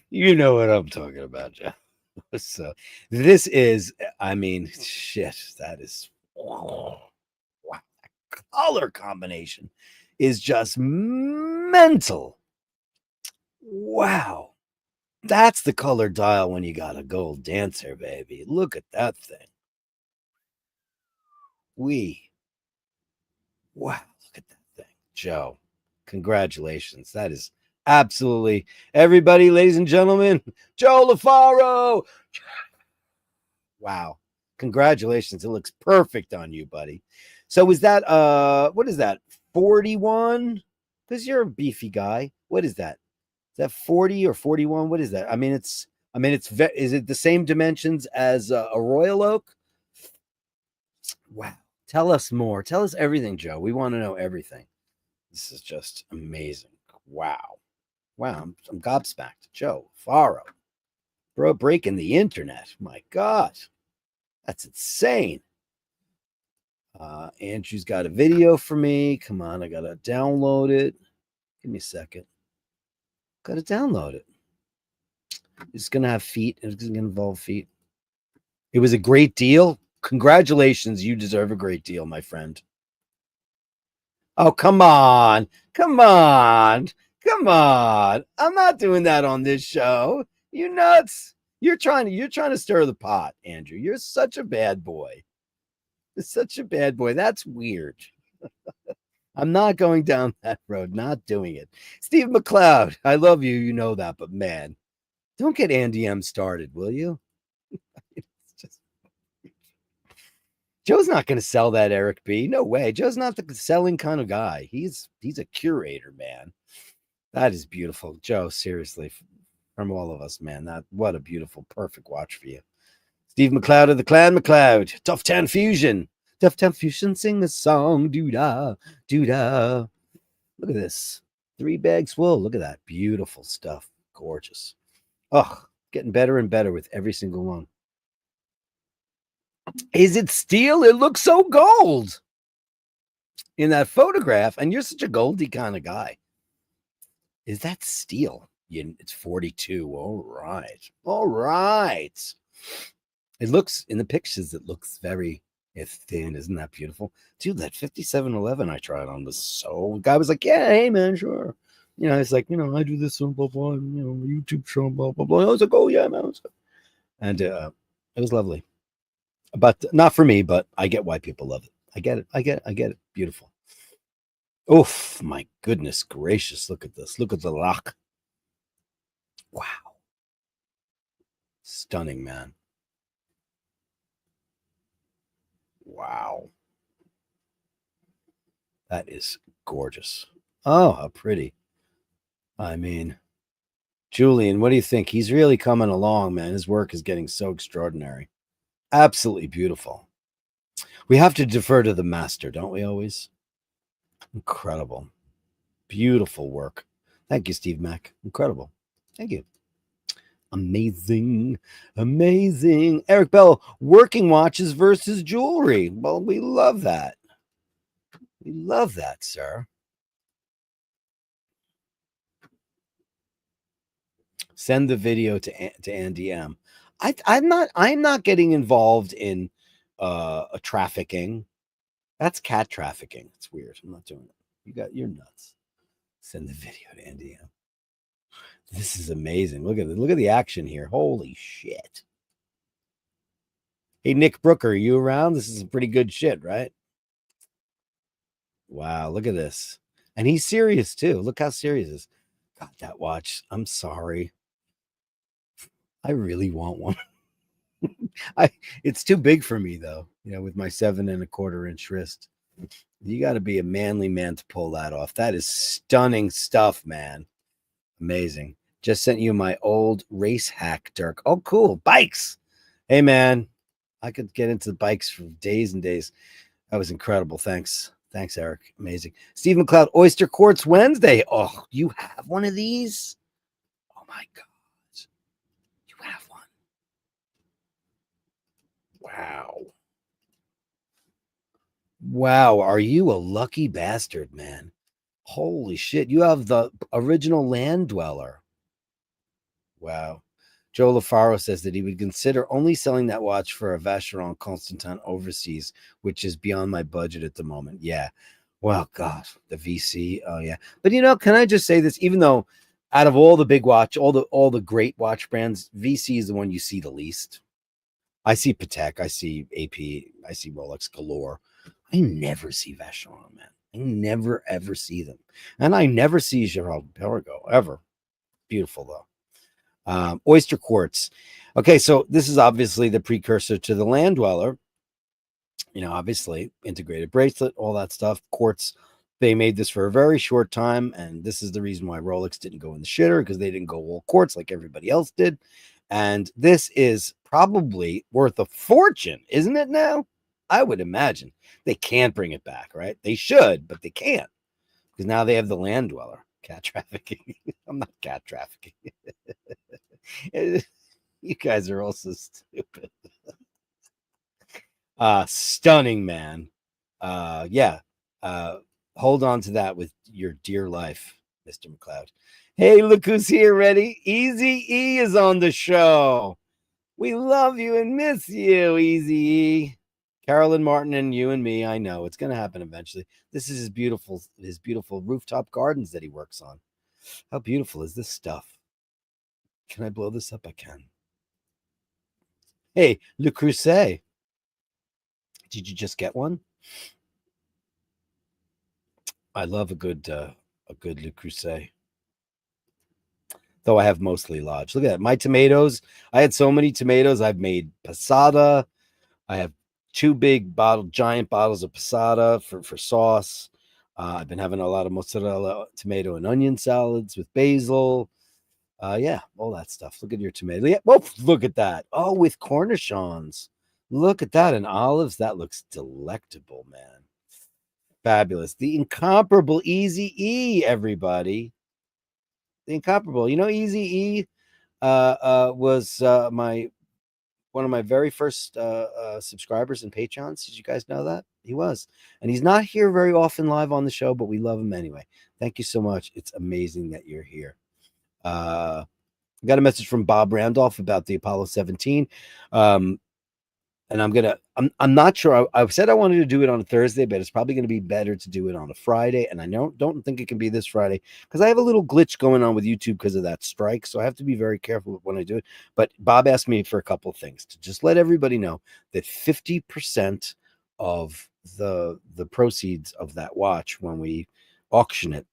You know what I'm talking about, Joe. So this is, I mean, shit, that is, wow. That color combination is just mental. Wow. That's the color dial when you got a gold dancer, baby. Look at that thing. Wow, look at that thing. Joe, congratulations. That is absolutely everybody, ladies and gentlemen. Joe LaFaro. Wow. Congratulations. It looks perfect on you, buddy. So is that what is that? 41? Because you're a beefy guy. What is that? Is that 40 or 41? What is that? I mean, is it the same dimensions as a Royal Oak? Wow. Tell us more. Tell us everything, Joe. We want to know everything. This is just amazing. Wow. Wow. I'm gobsmacked. Joe Faro. Bro, breaking the internet. My God. That's insane. Andrew's got a video for me. Come on. I got to download it. Give me a second. Got to download it. It's going to have feet. It's going to involve feet. It was a great deal. Congratulations. You deserve a great deal, my friend. Oh, come on. Come on. Come on. I'm not doing that on this show. You nuts. You're trying to stir the pot, Andrew. You're such a bad boy. You're such a bad boy. That's weird. I'm not going down that road. Not doing it. Steve McLeod, I love you. You know that, but man, don't get Andy M started, will you? Joe's not going to sell that Eric B. No way. Joe's not the selling kind of guy. He's a curator, man. That is beautiful. Joe, seriously, from all of us, man. What a beautiful, perfect watch for you. Steve McLeod of the Clan McLeod. Tough Town Fusion. Tough Town Fusion, sing a song. Doo-da, doo-da. Look at this. 3 bags full. Look at that. Beautiful stuff. Gorgeous. Oh, getting better and better with every single one. Is it steel? It looks so gold in that photograph. And you're such a goldy kind of guy. Is that steel? It's 42. All right. All right. It looks, in the pictures, it looks very thin. Isn't that beautiful? Dude, that 5711 I tried on was so, the guy was like, yeah, hey, man, sure. You know, it's like, you know, I do this on blah, blah, you know, YouTube show, blah, blah, blah. I was like, oh, yeah, man. And it was lovely. But not for me, but I get why people love it. I get it. Beautiful. Oh, my goodness gracious. Look at this. Look at the lock. Wow. Stunning, man. Wow. That is gorgeous. Oh, how pretty. I mean, Julian, what do you think? He's really coming along, man. His work is getting so extraordinary. Absolutely beautiful. We have to defer to the master, don't we always? Incredible. Beautiful work. Thank you, Steve Mack. Incredible. Thank you. Amazing. Amazing. Eric Bell, working watches versus jewelry. Well, we love that. We love that, sir. Send the video to Andy M. I'm not getting involved in a trafficking. That's cat trafficking. It's weird. I'm not doing it. You're nuts. Send the video to Andy M. This is amazing. Look at the action here. Holy shit. Hey, Nick Brooker, are you around? This is pretty good shit, right? Wow, look at this. And he's serious too. Look how serious he is. God, that watch. I'm sorry. I really want one. It's too big for me though, you know, with my 7 1/4 inch wrist. You got to be a manly man to pull that off. That is stunning stuff, man. Amazing. Just sent you my old race hack, Dirk. Oh, cool. Bikes. Hey, man. I could get into the bikes for days and days. That was incredible. Thanks. Thanks, Eric. Amazing. Steve McLeod, Oyster Quartz Wednesday. Oh, you have one of these? my God. You have one. Wow. Wow. Are you a lucky bastard, man? Holy shit. You have the original land dweller. Wow. Joe LaFaro says that he would consider only selling that watch for a Vacheron Constantin overseas, which is beyond my budget at the moment. Yeah. Well, God, the VC. Oh, yeah. But can I just say this? Even though out of all the big watch, all the great watch brands, VC is the one you see the least. I see Patek, I see AP, I see Rolex galore. I never see Vacheron, man. I never ever see them, and I never see Gerald Perregaux ever. Beautiful though. Oyster quartz. Okay, so this is obviously the precursor to the land dweller. Obviously integrated bracelet, all that stuff. Quartz. They made this for a very short time, and this is the reason why Rolex didn't go in the shitter, because they didn't go all quartz like everybody else did. And this is probably worth a fortune, isn't it now? I would imagine. They can't bring it back, right? They should, but they can't, because now they have the land dweller. Cat trafficking. I'm not cat trafficking. You guys are also stupid. Stunning, man. Yeah. Hold on to that with your dear life, Mr. McLeod. Hey, look who's here, ready? Easy E is on the show. We love you and miss you, Easy E. Carolyn Martin and you and me. I know it's going to happen eventually. This is his beautiful rooftop gardens that he works on. How beautiful is this stuff? Can I blow this up? I can. Hey, Le Creuset. Did you just get one? I love a good Le Creuset. Though I have mostly Lodge. Look at that. My tomatoes. I had so many tomatoes. I've made passata. I have 2 giant bottles of passata for sauce. I've been having a lot of mozzarella, tomato, and onion salads with basil. Yeah, all that stuff. Look at your tomato. Yeah, oh, look at that. Oh, with cornichons. Look at that. And olives. That looks delectable, man. Fabulous. The incomparable Easy E, everybody. The incomparable. Easy E was one of my very first subscribers and Patreons. Did you guys know that? He was. And he's not here very often live on the show, but we love him anyway. Thank you so much. It's amazing that you're here. I got a message from Bob Randolph about the Apollo 17. And I'm not sure. I said I wanted to do it on a Thursday, but it's probably going to be better to do it on a Friday. And I don't think it can be this Friday because I have a little glitch going on with YouTube because of that strike. So I have to be very careful when I do it. But Bob asked me for a couple of things to just let everybody know that 50% of the proceeds of that watch when we auction it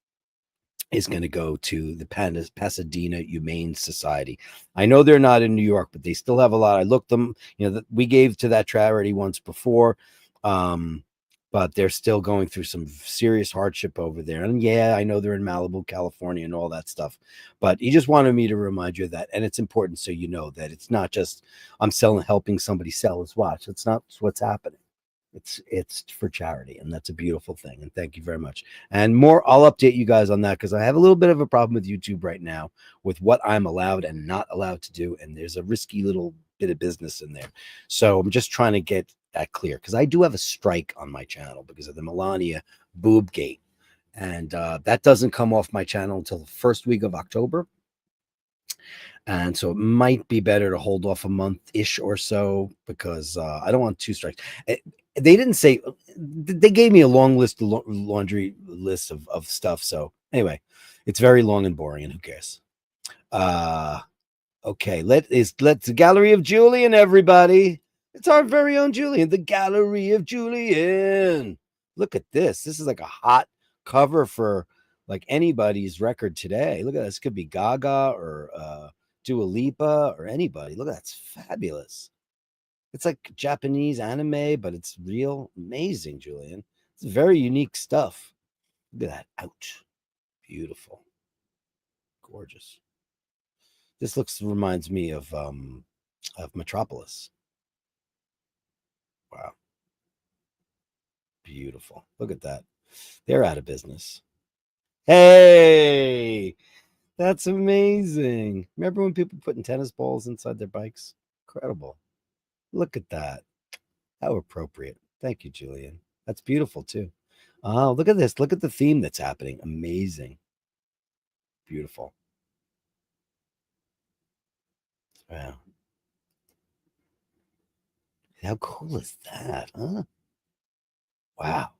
is going to go to the Pasadena Humane Society. I know they're not in New York, but they still have a lot. I looked them, we gave to that charity once before, but they're still going through some serious hardship over there. And yeah, I know they're in Malibu, California and all that stuff, but he just wanted me to remind you of that. And it's important so you know that it's not just I'm helping somebody sell his watch. It's not what's happening. It's for charity, and that's a beautiful thing. And thank you very much. And more, I'll update you guys on that because I have a little bit of a problem with YouTube right now with what I'm allowed and not allowed to do. And there's a risky little bit of business in there. So I'm just trying to get that clear because I do have a strike on my channel because of the Melania boob gate. And that doesn't come off my channel until the first week of October. And so it might be better to hold off a month-ish or so because I don't want 2 strikes. They didn't say, they gave me a long list, laundry list of stuff. So anyway, it's very long and boring and who cares? Okay, let's the Gallery of Julian, everybody. It's our very own Julian, the Gallery of Julian. Look at this. This is like a hot cover for like anybody's record today. Look at this. Could be Gaga or Dua Lipa or anybody. Look at that. It's fabulous. It's like Japanese anime, but it's real. Amazing, Julian. It's very unique stuff. Look at that. Ouch. Beautiful. Gorgeous. This reminds me of Metropolis. Wow. Beautiful. Look at that. They're out of business. Hey, That's amazing. Remember when people putting tennis balls inside their bikes? Incredible. Look at that. How appropriate. Thank you, Julian. That's beautiful too. Oh, look at this. Look at the theme that's happening. Amazing. Beautiful. Wow. How cool is that, huh? Wow.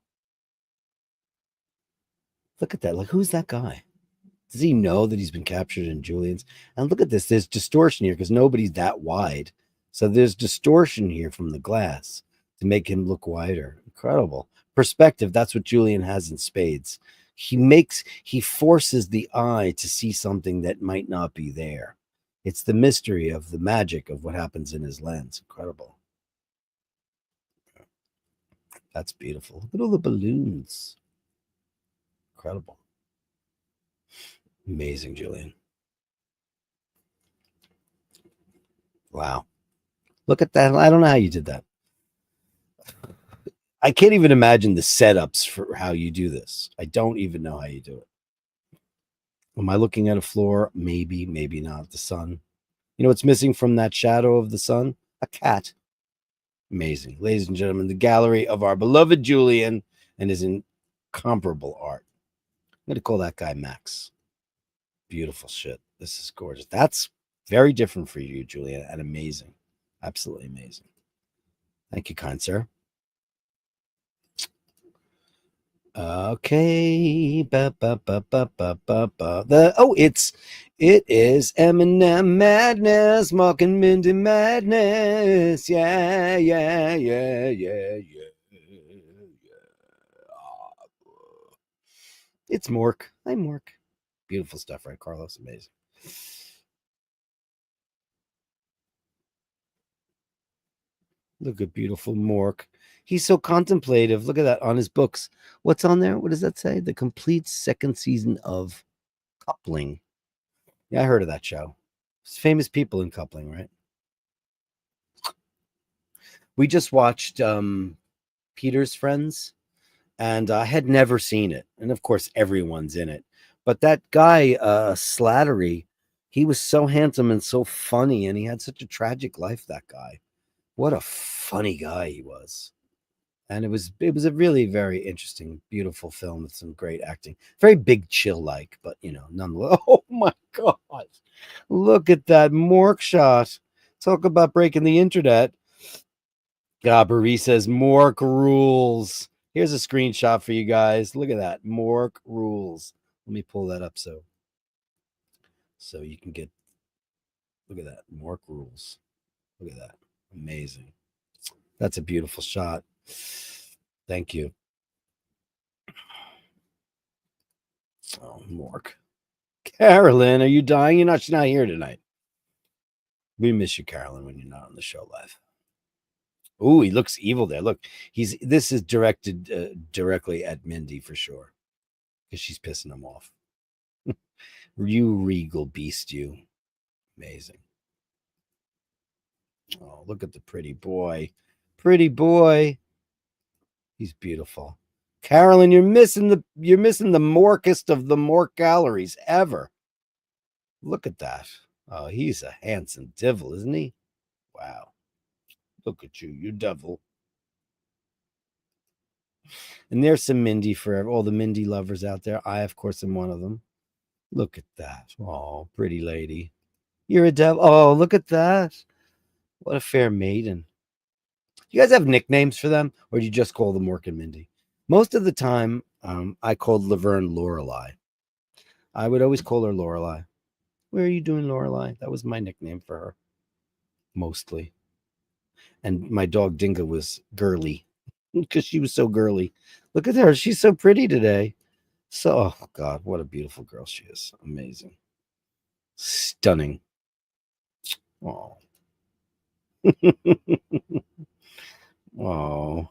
Look at that. Like, who's that guy? Does he know that he's been captured in Julian's? And look at this. There's distortion here because nobody's that wide. So there's distortion here from the glass to make him look wider. Incredible. Perspective. That's what Julian has in spades. He forces the eye to see something that might not be there. It's the mystery of the magic of what happens in his lens. Incredible. That's beautiful. Look at all the balloons. Incredible. Amazing, Julian. Wow. Look at that. I don't know how you did that. I can't even imagine the setups for how you do this. I don't even know how you do it. Am I looking at a floor? Maybe, maybe not. The sun. You know what's missing from that shadow of the sun? A cat. Amazing. Ladies and gentlemen, the gallery of our beloved Julian and his incomparable art. I'm going to call that guy Max. Beautiful shit. This is gorgeous. That's very different for you, Julian, and amazing. Absolutely amazing. Thank you, kind sir. Okay. It is Eminem madness, Mark and Mindy madness. Yeah. It's Mork. Hi, Mork. Beautiful stuff, right, Carlos? Amazing. Look at beautiful Mork. He's so contemplative. Look at that on his books. What's on there? What does that say? The complete second season of Coupling. Yeah, I heard of that show. It's famous people in Coupling, right? We just watched Peter's Friends, and I had never seen it. And of course, everyone's in it. But that guy, Slattery, he was so handsome and so funny, and he had such a tragic life, that guy. What a funny guy he was. And it was a really very interesting, beautiful film with some great acting. Very Big Chill like, but nonetheless. Oh my God. Look at that Mork shot. Talk about breaking the internet. Gabri says Mork rules. Here's a screenshot for you guys. Look at that. Mork rules. Let me pull that up so you can get. Look at that. Mork rules. Look at that. Amazing. That's a beautiful shot. Thank you. Oh, Mork. Carolyn, are you dying? She's not here tonight. We miss you, Carolyn, when you're not on the show live. Ooh, he looks evil there. Look, this is directed directly at Mindy for sure, because she's pissing him off. You regal beast, you. Amazing. Oh, look at the pretty boy. Pretty boy. He's beautiful. Carolyn, you're missing the Morkest of the Mork galleries ever. Look at that. Oh, he's a handsome devil, isn't he? Wow. Look at you devil. And there's some Mindy for all the Mindy lovers out there. I, of course, am one of them. Look at that. Oh, pretty lady. You're a devil. Oh, look at that. What a fair maiden. You guys have nicknames for them, or do you just call them Mork and Mindy? Most of the time, I called Laverne Lorelei. I would always call her Lorelei. Where are you doing, Lorelei? That was my nickname for her, mostly. And my dog Dinga was Girly, because she was so girly. Look at her. She's so pretty today. So, oh God, what a beautiful girl she is. Amazing. Stunning. Oh. Oh,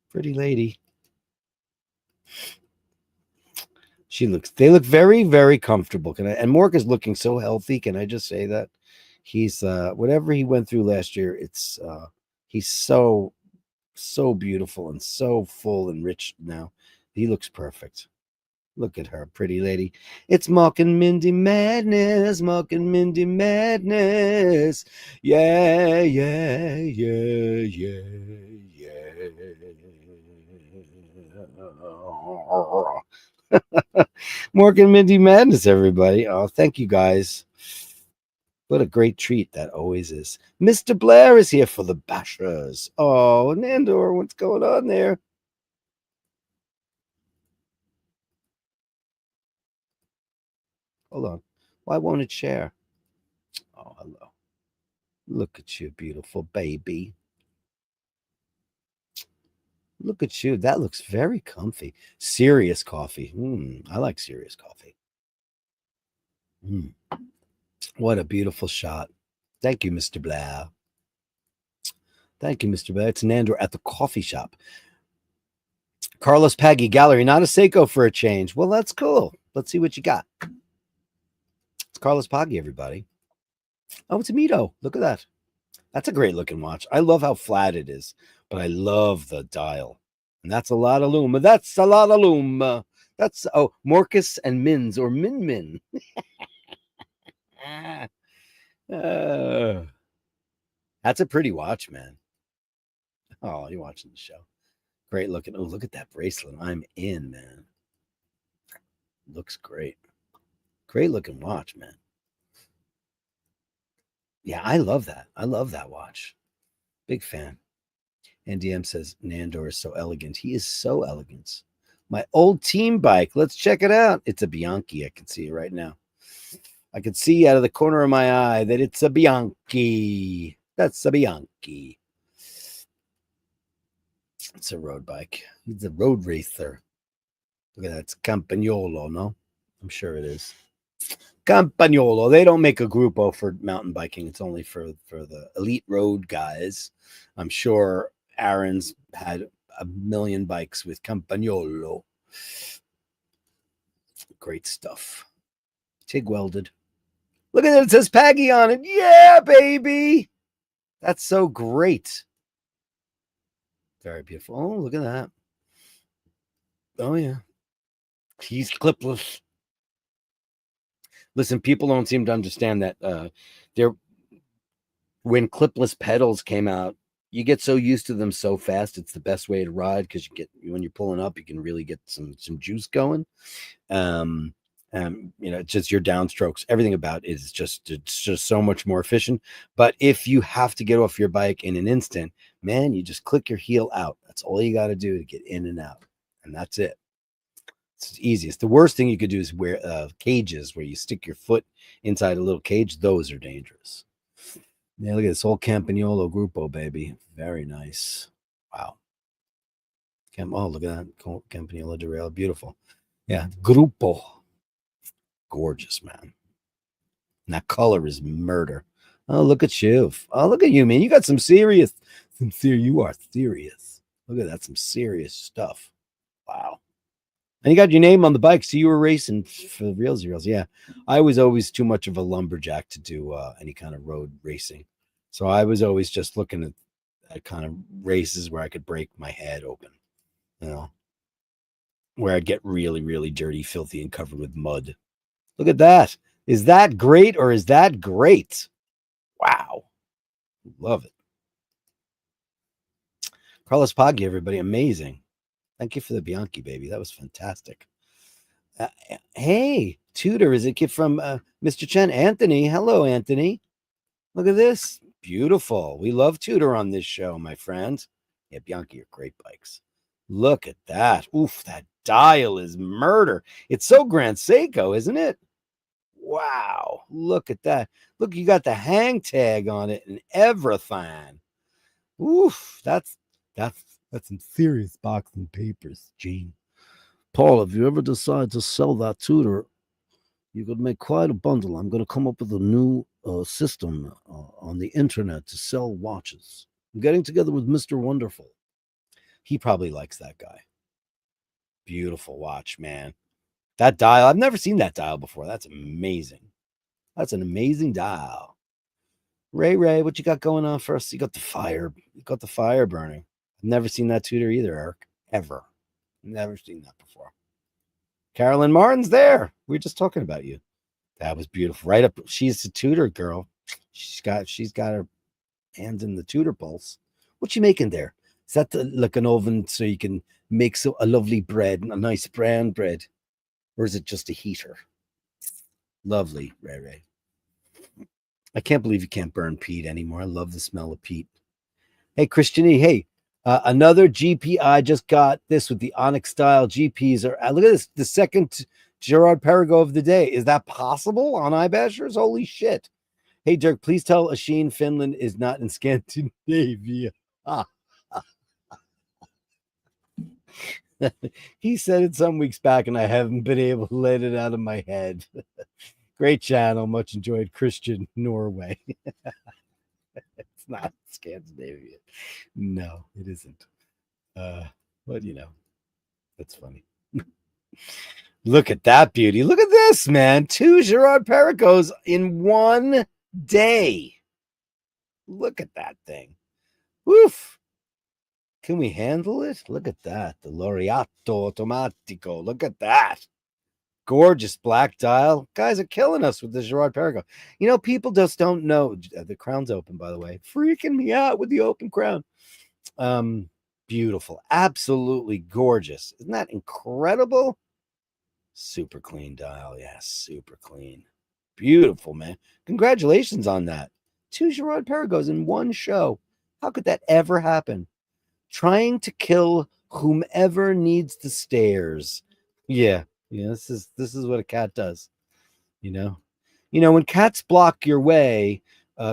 pretty lady. They look very, very comfortable. And Mork is looking so healthy. Can I just say that? He's whatever he went through last year, he's so beautiful and so full and rich now. He looks perfect. Look at her, pretty lady. It's Mark and Mindy madness. Mark and Mindy madness. Yeah, yeah, yeah, yeah, yeah. Mark and Mindy madness, everybody. Oh, thank you guys. What a great treat that always is. Mr. Blair is here for the Bashers. Oh, Nandor, what's going on there? Hold on. Why won't it share? Oh, hello. Look at you, beautiful baby. Look at you. That looks very comfy. Serious coffee. I like serious coffee. What a beautiful shot. Thank you, Mr. Blair. Thank you, Mr. Blair. It's Nandor at the coffee shop. Carlos Paggi, gallery, not a Seiko for a change. Well, that's cool. Let's see what you got. It's Carlos Paggi, everybody. Oh, it's a Mito. Look at that. That's a great looking watch. I love how flat it is, but I love the dial. And that's a lot of luma. That's a lot of luma. That's, oh, Morcus and Mins or Min Min. That's a pretty watch, man. Oh, you're watching the show. Great looking. Oh, look at that bracelet. I'm in, man. Looks great. Great looking watch, man. Yeah, I love that. I love that watch. Big fan. NDM says Nandor is so elegant. He is so elegant. My old team bike. Let's check it out. It's a Bianchi. I can see it right now. I can see out of the corner of my eye that it's a Bianchi. That's a Bianchi. It's a road bike. He's a road racer. Look at that. It's Campagnolo, no? I'm sure it is. Campagnolo. They don't make a Gruppo for mountain biking. It's only for the elite road guys. I'm sure Aaron's had a million bikes with Campagnolo. Great stuff. TIG welded. Look at it. It says Paggi on it. Yeah, baby. That's so great. Very beautiful. Oh, look at that. Oh, yeah. He's clipless. Listen, people don't seem to understand that when clipless pedals came out, you get so used to them so fast. It's the best way to ride because when you're pulling up, you can really get some juice going. It's just your downstrokes. Everything about it is it's just so much more efficient. But if you have to get off your bike in an instant, man, you just click your heel out. That's all you got to do to get in and out, and that's it. It's the easiest. The worst thing you could do is wear cages where you stick your foot inside a little cage. Those are dangerous. Yeah, look at this whole Campagnolo Gruppo, baby. Very nice. Wow. Oh, look at that. Campagnolo derail. Beautiful. Yeah, Gruppo. Gorgeous, man. And that color is murder. Oh, look at you. Oh, look at you, man. You got some serious. You are serious. Look at that. Some serious stuff. Wow. And you got your name on the bike, so you were racing for the reals. Yeah, I was always too much of a lumberjack to do any kind of road racing. So I was always just looking at kind of races where I could break my head open, where I'd get really, really dirty, filthy, and covered with mud. Look at that. Is that great or is that great? Wow. Love it. Carlos Paggi, everybody. Amazing. Thank you for the Bianchi, baby. That was fantastic. Hey, Tudor, is it from Mr. Chen? Anthony. Hello, Anthony. Look at this. Beautiful. We love Tudor on this show, my friend. Yeah, Bianchi are great bikes. Look at that. Oof, that dial is murder. It's so Grand Seiko, isn't it? Wow. Look at that. Look, you got the hang tag on it and everything. Oof, that's some serious boxing papers, Gene. Paul, if you ever decide to sell that Tudor, you could make quite a bundle. I'm going to come up with a new system on the internet to sell watches. I'm getting together with Mr. Wonderful. He probably likes that guy. Beautiful watch, man. That dial, I've never seen that dial before. That's amazing. That's an amazing dial. Ray, what you got going on for us? You got the fire. You got the fire burning. I've never seen that Tudor either, Eric. Ever. Never seen that before. Carolyn Martin's there. We were just talking about you. That was beautiful. Right up. She's a tutor girl. She's got her hands in the tutor pulse. What you making there? Is that like an oven so you can make a lovely bread, a nice brown bread? Or is it just a heater? Lovely, Ray Ray. I can't believe you can't burn peat anymore. I love the smell of peat. Hey, Christian E. Hey, another GP. I just got this with the Onyx style GPs. Look at this. The second Gerard Perigo of the day. Is that possible on iBashers? Holy shit. Hey, Dirk, please tell Asheen Finland is not in Scandinavia. He said it some weeks back, and I haven't been able to let it out of my head. Great channel. Much enjoyed. Christian, Norway. It's not Scandinavia. No, it isn't. But, that's funny. Look at that beauty. Look at this, man. 2 Gerard Pericos in one day. Look at that thing. Woof. Can we handle it? Look at that. The Laureato Automatico. Look at that. Gorgeous black dial. Guys are killing us with the Gerard Perigo. People just don't know. The crown's open, by the way. Freaking me out with the open crown. Beautiful. Absolutely gorgeous. Isn't that incredible? Super clean dial. Yes, super clean. Beautiful, man. Congratulations on that. 2 Gerard Perigos in one show. How could that ever happen? Trying to kill whomever needs the stairs. Yeah, this is what a cat does. When cats block your way,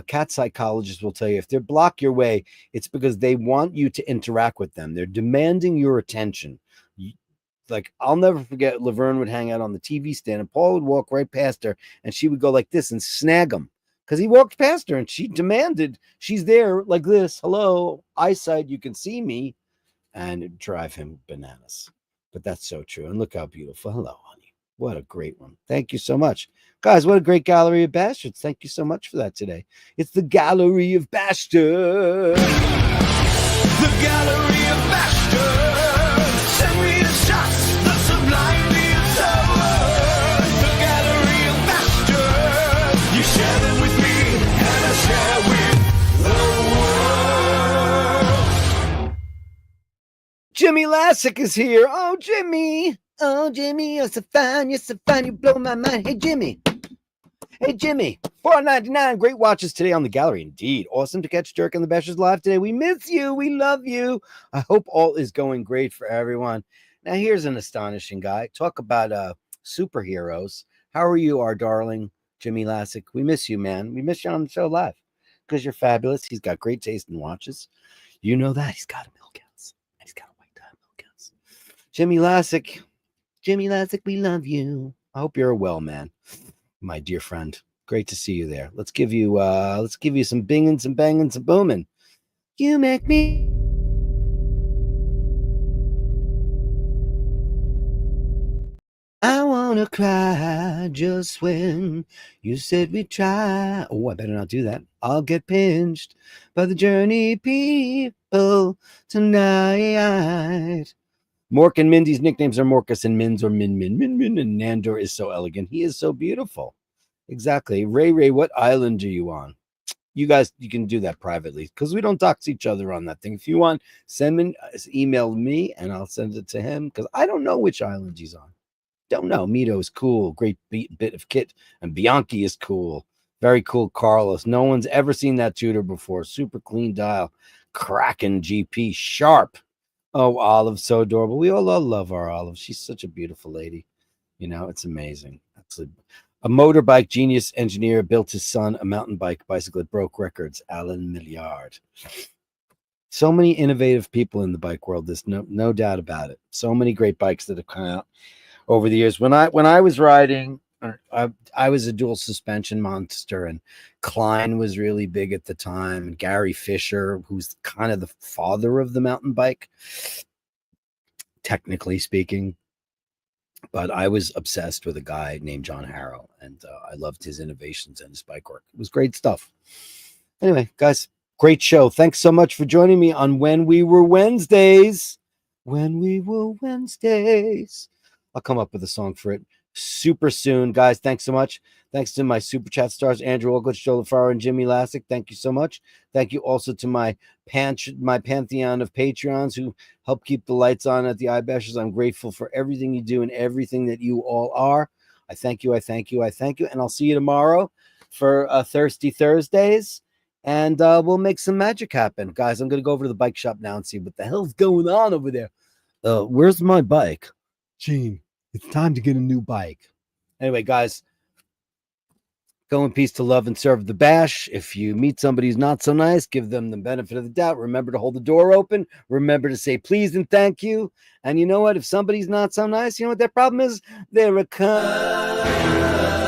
cat psychologists will tell you if they block your way, it's because they want you to interact with them. They're demanding your attention. Like, I'll never forget, Laverne would hang out on the TV stand, and Paul would walk right past her, and she would go like this and snag him. Because he walked past her and she demanded, she's there like this. Hello, eyesight, you can see me. And it'd drive him bananas. But that's so true. And look how beautiful. Hello, honey. What a great one. Thank you so much. Guys, what a great Gallery of Bastards. Thank you so much for that today. It's the Gallery of Bastards. The Gallery of Bashtards. Send me the shots, the sublime, the absurd. The Gallery of Bashtards. You share them with me, and I share with the world. Jimmy Lassick is here. Oh, Jimmy. Oh, Jimmy, you're so fine. You're so fine. You blow my mind. Hey, Jimmy. Hey, Jimmy. $4.99. Great watches today on the gallery. Indeed. Awesome to catch Dirk and the Bashers live today. We miss you. We love you. I hope all is going great for everyone. Now, here's an astonishing guy. Talk about superheroes. How are you, our darling Jimmy Lassick? We miss you, man. We miss you on the show live because you're fabulous. He's got great taste in watches. You know that. He's got a Milgauss. He's got a white diamond Milgauss. Jimmy Lassick. Jimmy Lassick, we love you. I hope you're well, man. My dear friend. Great to see you there. Let's give you some binging, some banging, some booming. You make me. I wanna cry just when you said we try. Oh, I better not do that. I'll get pinched by the journey people tonight. Mork and Mindy's nicknames are Morcus and Mins or Min, and Nandor is so elegant. He is so beautiful. Exactly. Ray, what island are you on? You guys, you can do that privately because we don't dox each other on that thing. If you want, email me and I'll send it to him because I don't know which island he's on. Don't know. Mito is cool. Great bit of kit. And Bianchi is cool. Very cool. Carlos. No one's ever seen that tutor before. Super clean dial. Kraken GP. Sharp. Oh, Olive, so adorable. We all love our Olive. She's such a beautiful lady. It's amazing. Absolutely. A motorbike genius engineer built his son a mountain bicycle that broke records. Alan Milliard. So many innovative people in the bike world. There's no doubt about it. So many great bikes that have come out over the years. When I was riding, I was a dual suspension monster, and Klein was really big at the time. And Gary Fisher, who's kind of the father of the mountain bike, technically speaking. But I was obsessed with a guy named John Harrow, and I loved his innovations and his bike work. It was great stuff. Anyway, guys, great show. Thanks so much for joining me on When We Were Wednesdays. When We Were Wednesdays. I'll come up with a song for it super soon. Guys, thanks so much. Thanks to my super chat stars, Andrew Oglich, Joe LaFaro, and Jimmy Lassick. Thank you so much. Thank you also to my pantheon of Patreons who help keep the lights on at the IBashers. I'm grateful for everything you do and everything that you all are. I thank you. I thank you. I thank you. And I'll see you tomorrow for Thirsty Thursdays. And we'll make some magic happen. Guys, I'm going to go over to the bike shop now and see what the hell's going on over there. Where's my bike? Gene, it's time to get a new bike. Anyway, guys, go in peace to love and serve the bash. If you meet somebody who's not so nice, give them the benefit of the doubt. Remember to hold the door open. Remember to say please and thank you. And you know what? If somebody's not so nice, you know what their problem is? They're a cunt.